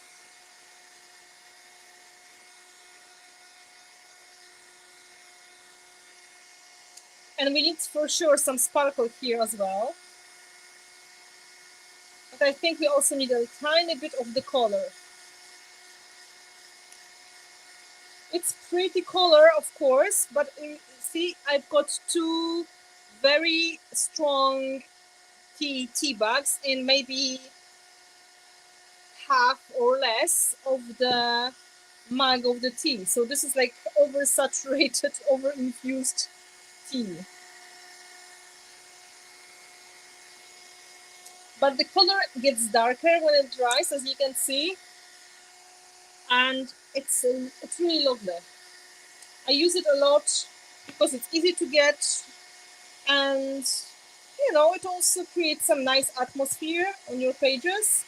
And we need for sure some sparkle here as well. But I think we also need a tiny bit of the color. It's pretty color, of course, but see, I've got two very strong tea bags in maybe half or less of the mug of the tea. So this is like oversaturated, over-infused tea. But the color gets darker when it dries, as you can see. And it's really lovely. I use it a lot because it's easy to get, and you know, it also creates some nice atmosphere on your pages.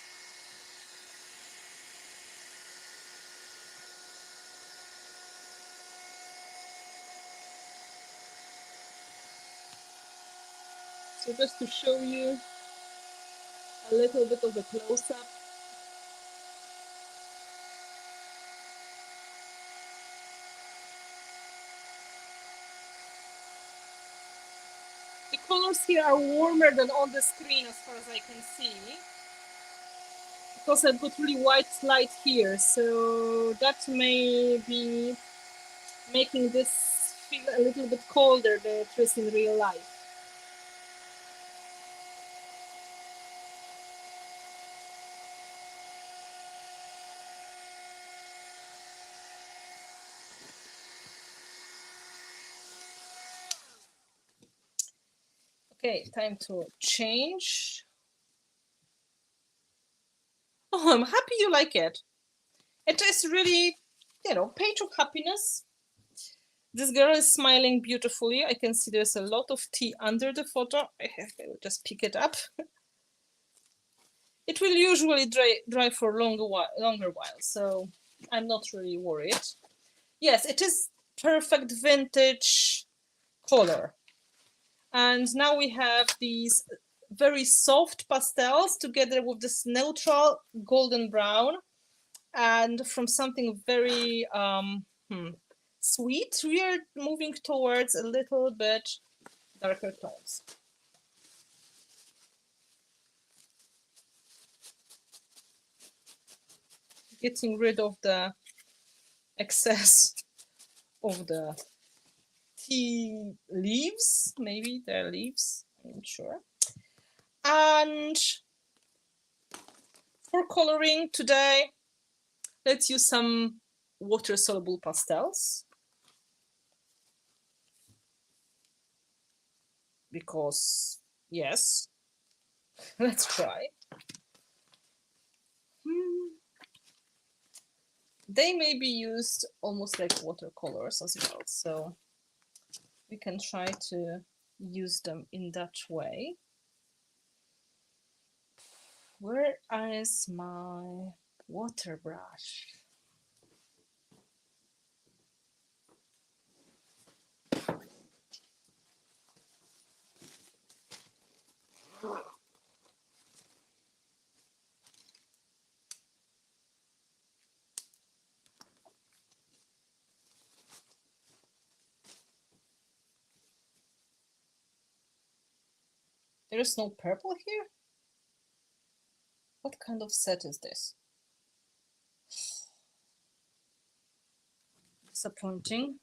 So just to show you a little bit of a close-up. The colors here are warmer than on the screen as far as I can see. Because I've got really white light here, so that may be making this feel a little bit colder than it is in real life. Okay, time to change. Oh, I'm happy you like it. It is really, you know, page of happiness. This girl is smiling beautifully. I can see there's a lot of tea under the photo. I will just pick it up. It will usually dry for longer while, so I'm not really worried. Yes, it is perfect vintage color. And now we have these very soft pastels together with this neutral golden brown, and from something very sweet, we are moving towards a little bit darker tones. Getting rid of the excess of the tea leaves, maybe they're leaves, I'm not sure. And for coloring today, let's use some water-soluble pastels. Because, yes, let's try. They may be used almost like watercolors as well, so we can try to use them in that way. Where is my water brush? There is no purple here? What kind of set is this? Disappointing.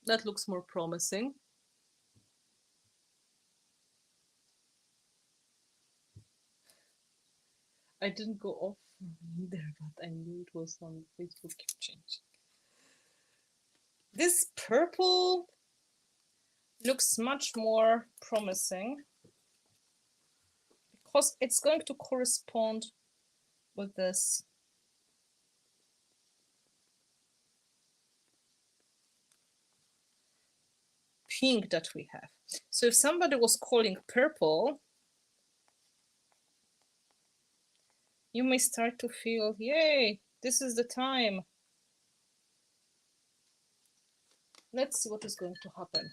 That looks more promising. I didn't go off either, but I knew it was on Facebook. Keep changing. This purple looks much more promising because it's going to correspond with this pink that we have. So if somebody was calling purple, you may start to feel, yay, this is the time. Let's see what is going to happen.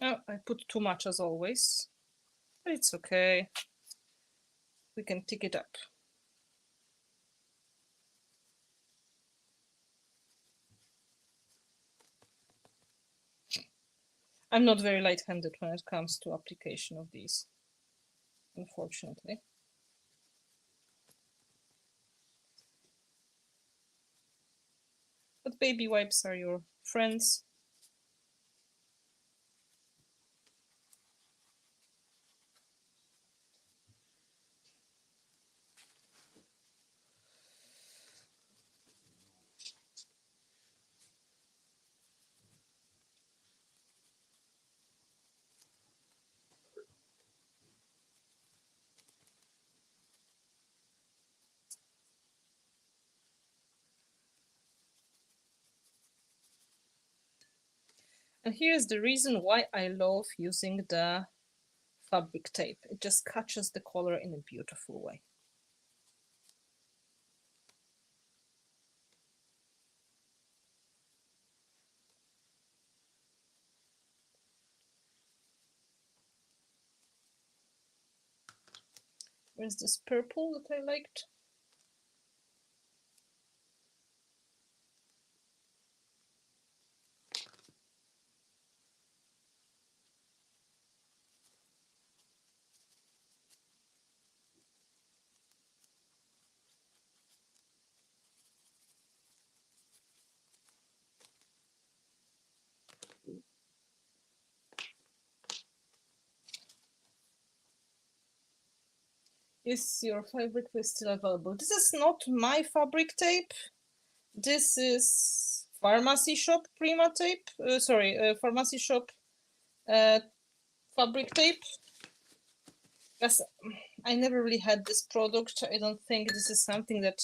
Oh, I put too much as always, but it's okay. We can pick it up. I'm not very light-handed when it comes to application of these, unfortunately. But baby wipes are your friends. And here's the reason why I love using the fabric tape. It just catches the color in a beautiful way. Where's this purple that I liked? Is your fabric still available? This is not my fabric tape. This is pharmacy shop Prima tape. Pharmacy shop fabric tape. Because I never really had this product. I don't think this is something that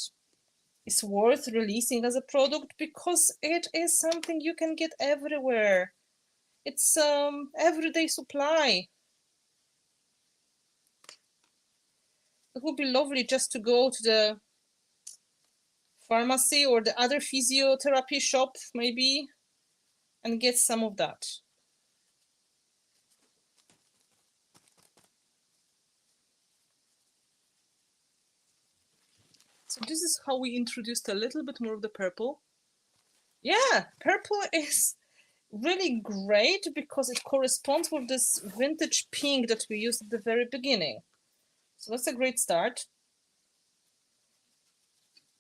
is worth releasing as a product because it is something you can get everywhere. It's everyday supply. It would be lovely just to go to the pharmacy or the other physiotherapy shop maybe and get some of that. So this is how we introduced a little bit more of the purple. Yeah, purple is really great because it corresponds with this vintage pink that we used at the very beginning. So that's a great start.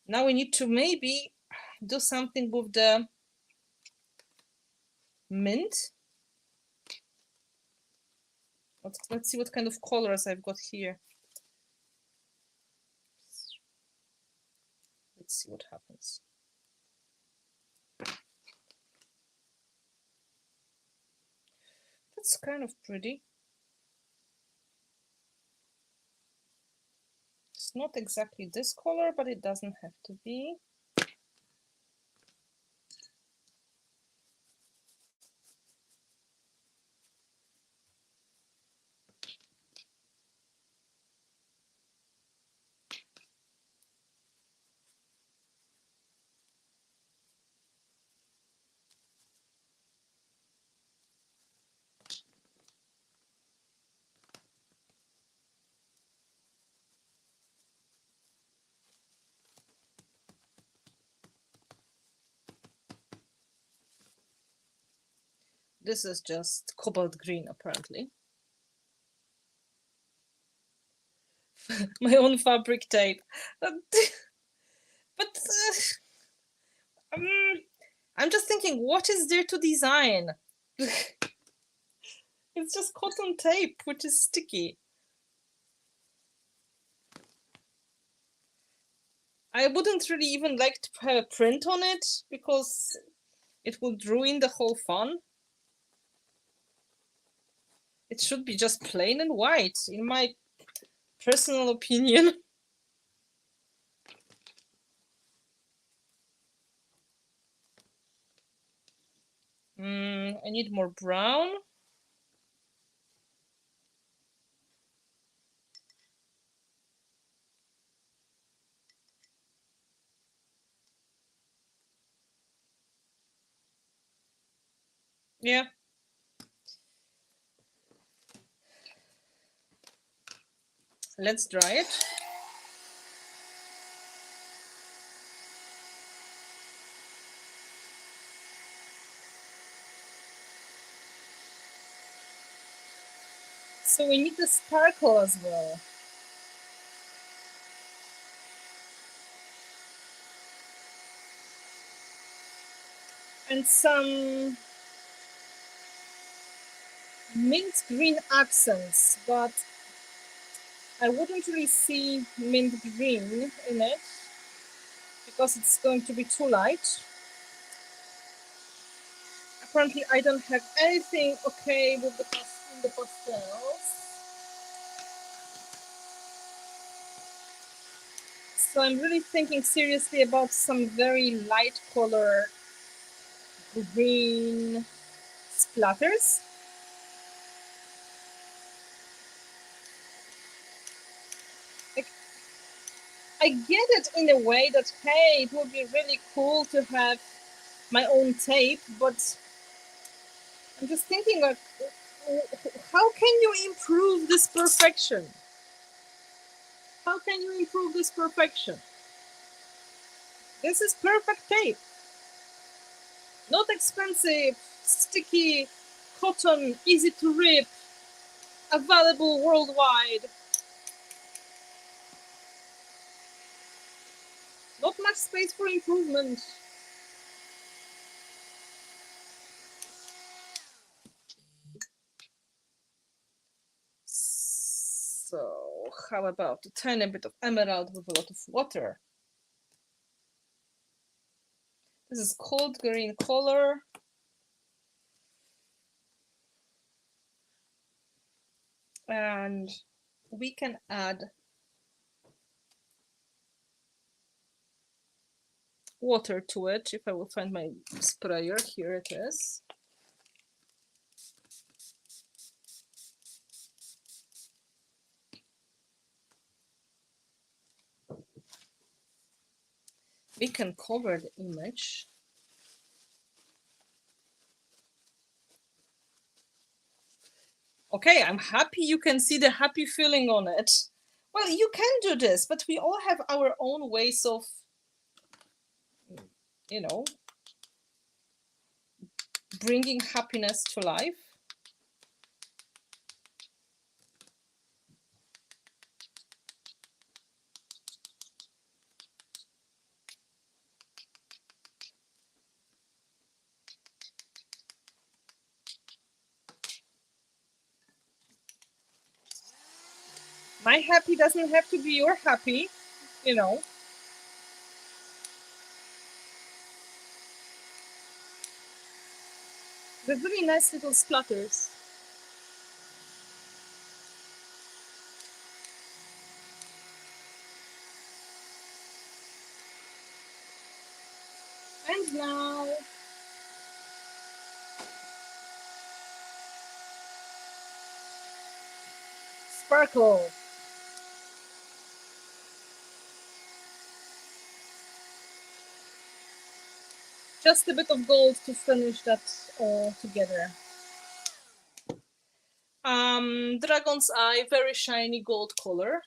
Now we need to maybe do something with the mint. Let's see what kind of colors I've got here. Let's see what happens. That's kind of pretty. It's not exactly this color, but it doesn't have to be. This is just cobalt green, apparently. My own fabric tape. But I'm just thinking, what is there to design? It's just cotton tape, which is sticky. I wouldn't really even like to have a print on it because it would ruin the whole fun. It should be just plain and white, in my personal opinion. I need more brown. Yeah. Let's dry it. So we need the sparkle as well. And some mint green accents, but I wouldn't really see mint green in it because it's going to be too light. Apparently I don't have anything okay with the pastels. So I'm really thinking seriously about some very light color, green, splatters. Like, I get it in a way that, hey, it would be really cool to have my own tape, but I'm just thinking, like, how can you improve this perfection? How can you improve this perfection? This is perfect tape. Not expensive, sticky, cotton, easy to rip, available worldwide. Not much space for improvement. So, how about a tiny bit of emerald with a lot of water? This is cold green color. And we can add water to it. If I will find my sprayer, here it is. We can cover the image. Okay, I'm happy you can see the happy feeling on it. Well, you can do this, but we all have our own ways of, you know, bringing happiness to life. My happy doesn't have to be your happy, you know. They're really nice little splatters. And now sparkle. Just a bit of gold to finish that all together. Dragon's Eye, very shiny gold color.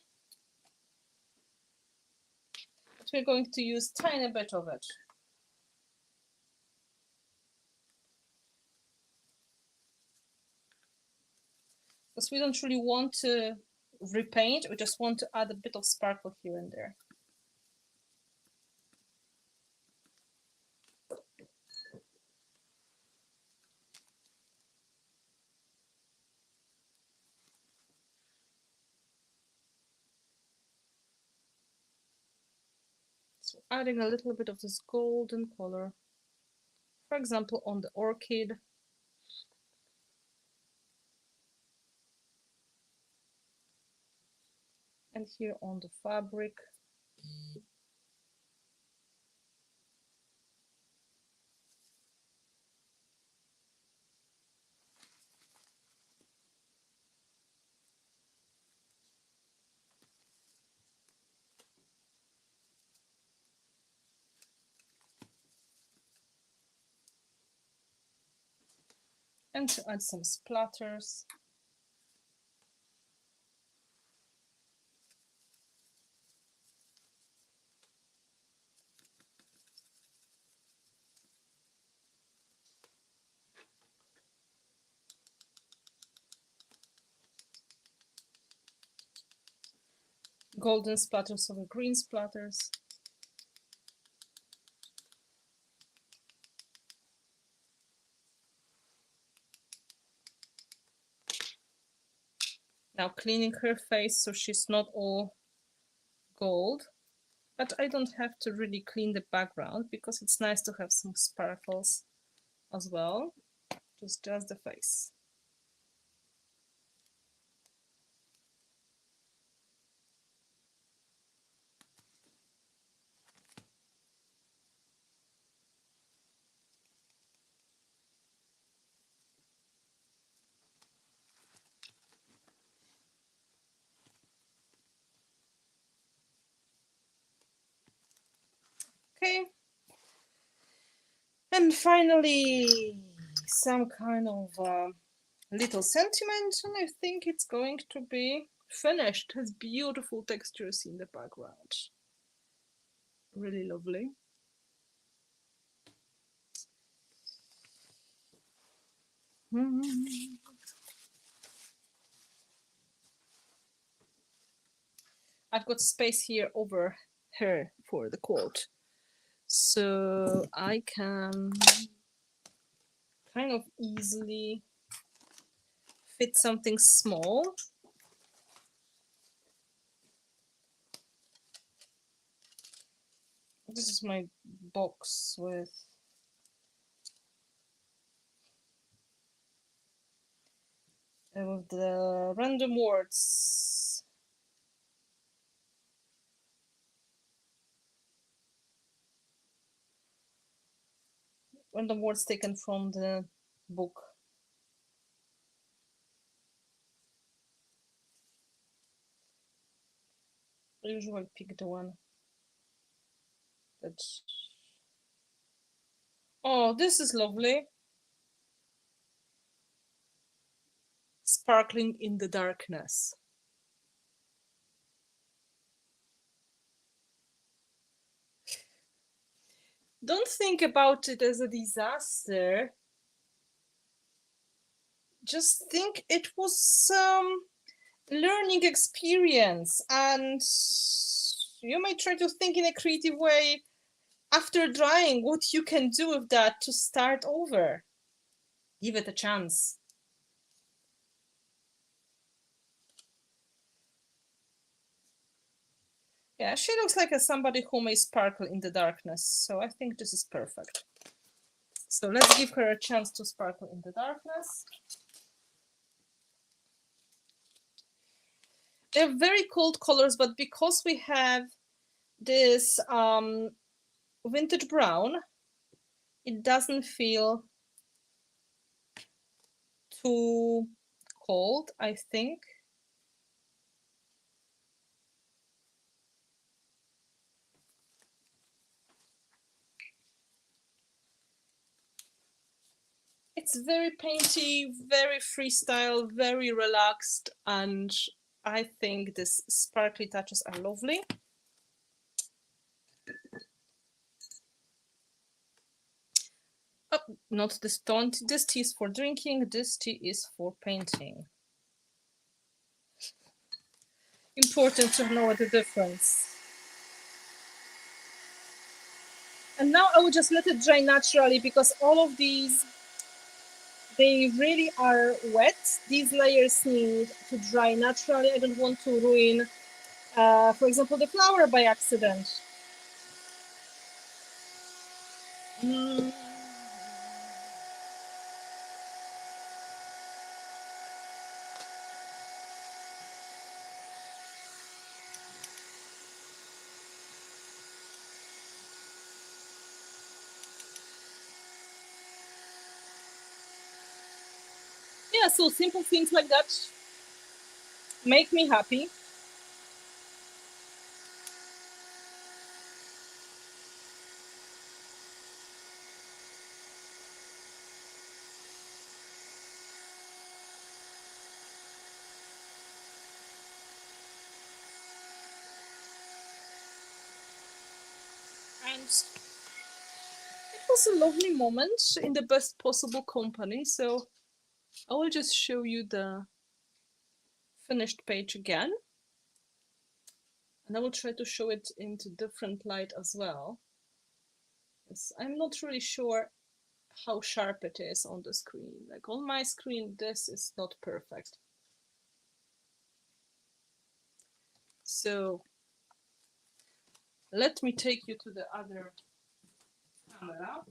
But we're going to use tiny bit of it. Because we don't really want to repaint, we just want to add a bit of sparkle here and there. So adding a little bit of this golden color, for example, on the orchid. And here on the fabric. And to add some splatters. Golden splatters over green splatters. Now cleaning her face so she's not all gold, but I don't have to really clean the background because it's nice to have some sparkles as well. Just the face. Okay. And finally, some kind of little sentiment, and I think it's going to be finished. It has beautiful textures in the background. Really lovely. I've got space here over here for the quote, so I can kind of easily fit something small. This is my box with the random words. Random words taken from the book. I usually pick the one that's... Oh, this is lovely. Sparkling in the darkness. Don't think about it as a disaster. Just think it was some learning experience, and you may try to think in a creative way after drawing what you can do with that to start over. Give it a chance. Yeah, she looks like somebody who may sparkle in the darkness, so I think this is perfect. So let's give her a chance to sparkle in the darkness. They're very cold colors, but because we have this vintage brown, it doesn't feel too cold, I think. It's very painty, very freestyle, very relaxed, and I think these sparkly touches are lovely. Oh, not this taunt. This tea is for drinking, this tea is for painting. Important to know the difference. And now I will just let it dry naturally, because all of these, they really are wet. These layers need to dry naturally. I don't want to ruin, for example, the flower by accident. Yeah, so simple things like that make me happy. And it was a lovely moment in the best possible company. So I will just show you the finished page again. And I will try to show it into different light as well. I'm not really sure how sharp it is on the screen. Like on my screen, this is not perfect. So let me take you to the other camera.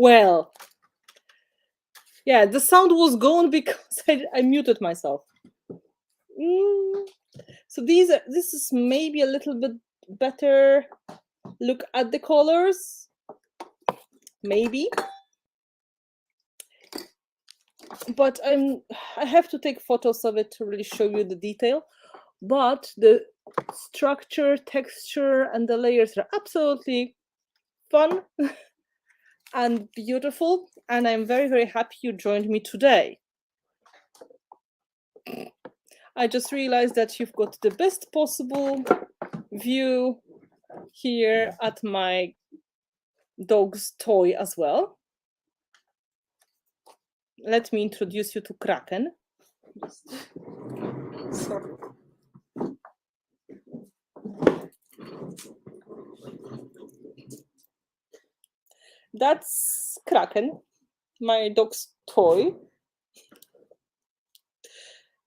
Well, yeah, the sound was gone because I muted myself. So this is maybe a little bit better. Look at the colors, maybe. But I have to take photos of it to really show you the detail. But the structure, texture, and the layers are absolutely fun and beautiful. And I'm very, very happy you joined me today. I just realized that you've got the best possible view here at my dog's toy as well. Let me introduce you to Kraken. Sorry. That's Kraken, my dog's toy.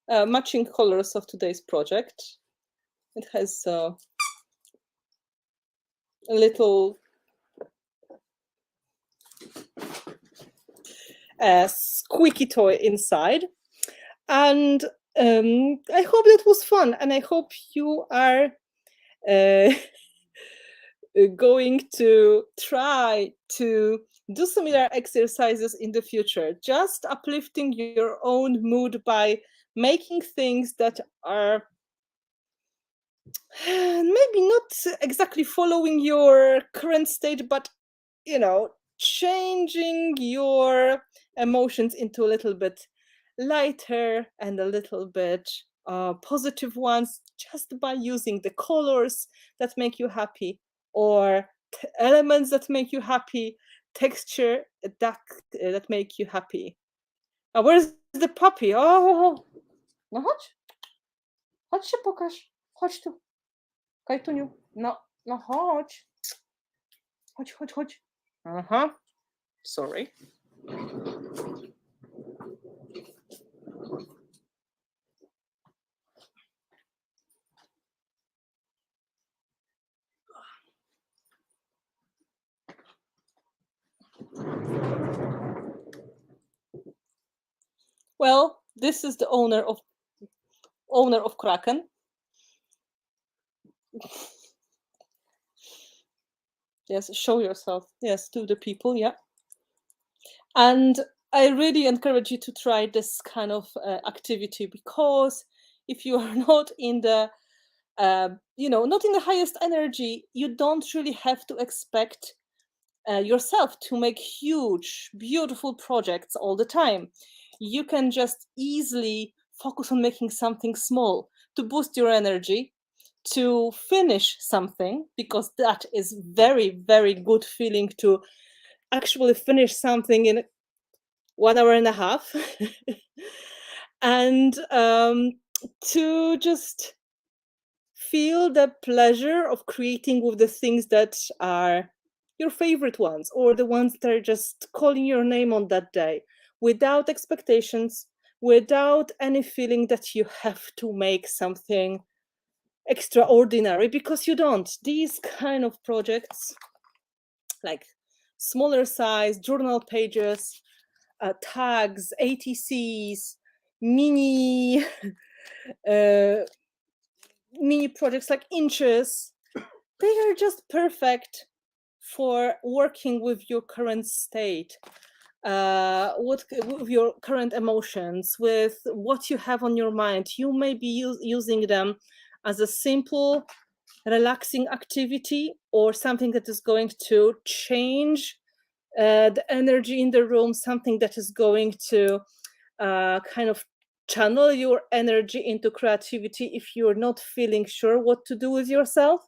Matching colors of today's project. It has a little squeaky toy inside. And I hope that was fun, and I hope you are going to try to do similar exercises in the future, just uplifting your own mood by making things that are maybe not exactly following your current state, but changing your emotions into a little bit lighter and a little bit positive ones, just by using the colors that make you happy, or elements that make you happy, texture that make you happy. Where's the puppy? Oh, no chodź. Chodź się pokaż. Chodź tu. Kajtuniu. No chodź. Chodź. Sorry. Well, this is the owner of Kraken. Yes, show yourself. Yes, to the people. Yeah. And I really encourage you to try this kind of activity, because if you are not in the not in the highest energy, you don't really have to expect yourself to make huge, beautiful projects all the time. You can just easily focus on making something small to boost your energy, to finish something, because that is very, very good feeling, to actually finish something in 1 hour and a half. And to just feel the pleasure of creating with the things that are your favorite ones, or the ones that are just calling your name on that day, without expectations, without any feeling that you have to make something extraordinary, because you don't. These kind of projects, like smaller size journal pages, tags, ATCs, mini mini projects like inches, they are just perfect for working with your current state, with your current emotions, with what you have on your mind. You may be using them as a simple, relaxing activity, or something that is going to change the energy in the room, something that is going to kind of channel your energy into creativity if you're not feeling sure what to do with yourself.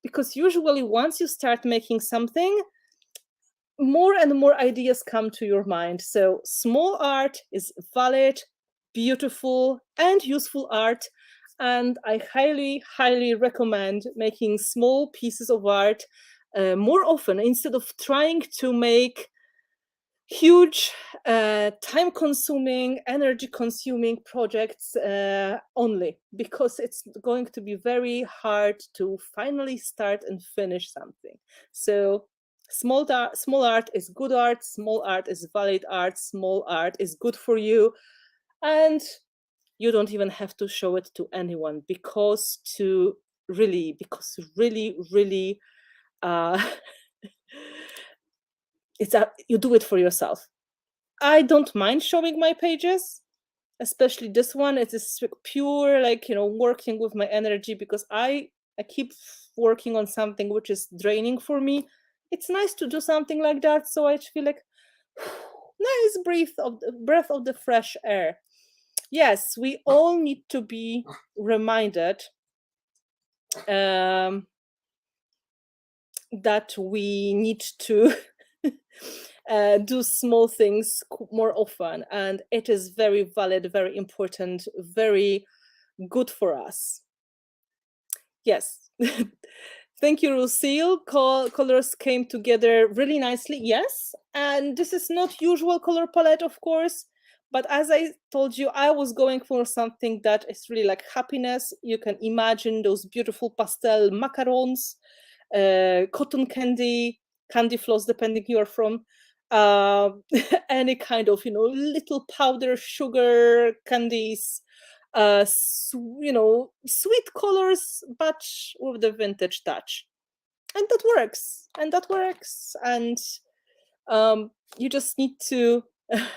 Because usually once you start making something, more and more ideas come to your mind. So small art is valid, beautiful, and useful art. And I highly, highly recommend making small pieces of art more often, instead of trying to make huge, time-consuming, energy-consuming projects only, because it's going to be very hard to finally start and finish something. So Small art is good art, small art is valid art, small art is good for you, and you don't even have to show it to anyone because really you do it for yourself. I don't mind showing my pages, especially this one. It is pure, like, working with my energy, because I keep working on something which is draining for me. It's nice to do something like that, so I feel like nice breath of the fresh air. Yes, we all need to be reminded that we need to do small things more often, and it is very valid, very important, very good for us. Yes. Thank you, Lucille. Colors came together really nicely. Yes, and this is not usual color palette, of course, but as I told you, I was going for something that is really like happiness. You can imagine those beautiful pastel macarons, cotton candy, candy floss, depending you are from, any kind of, little powder sugar candies, sweet colors, but with the vintage touch. And that works. And you just need to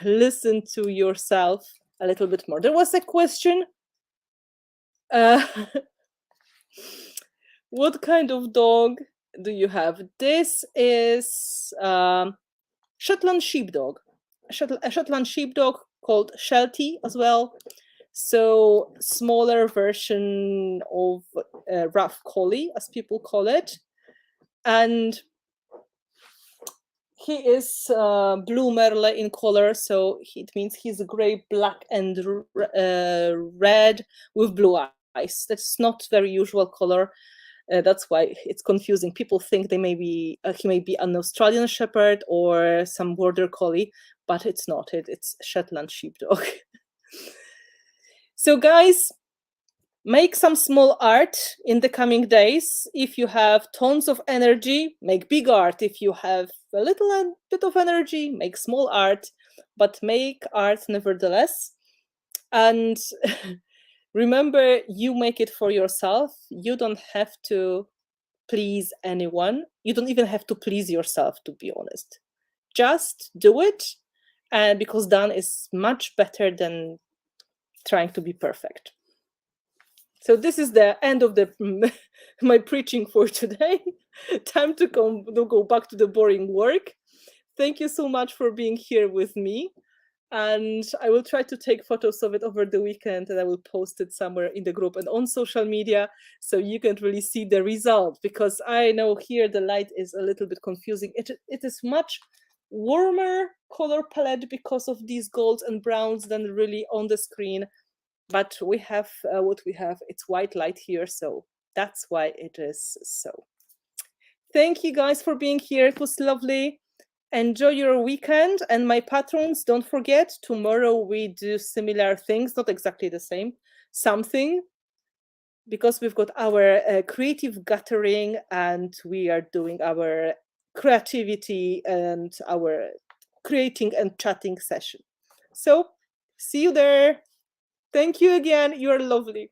listen to yourself a little bit more. There was a question. What kind of dog do you have? This is Shetland sheepdog. A Shetland sheepdog called Sheltie as well. So smaller version of rough collie, as people call it. And he is blue merle in color, so it means he's gray, black, and red with blue eyes. That's not very usual color. That's why it's confusing. People think he may be an Australian Shepherd or some border collie, but it's not. It's Shetland sheepdog. So guys, make some small art in the coming days. If you have tons of energy, make big art. If you have a little bit of energy, make small art, but make art nevertheless. And remember, you make it for yourself. You don't have to please anyone. You don't even have to please yourself, to be honest. Just do it, and because done is much better than trying to be perfect. So this is the end of my preaching for today. Time to go back to the boring work. Thank you so much for being here with me. And I will try to take photos of it over the weekend, and I will post it somewhere in the group and on social media so you can really see the result, because I know here the light is a little bit confusing. It is much warmer color palette because of these golds and browns than really on the screen. But we have what we have. It's white light here, so that's why it is so. Thank you guys for being here. It was lovely. Enjoy your weekend. And my patrons, don't forget, tomorrow we do similar things, not exactly the same, something, because we've got our creative gathering and we are doing our creativity and our creating and chatting session. So see you there. Thank you again. You're lovely.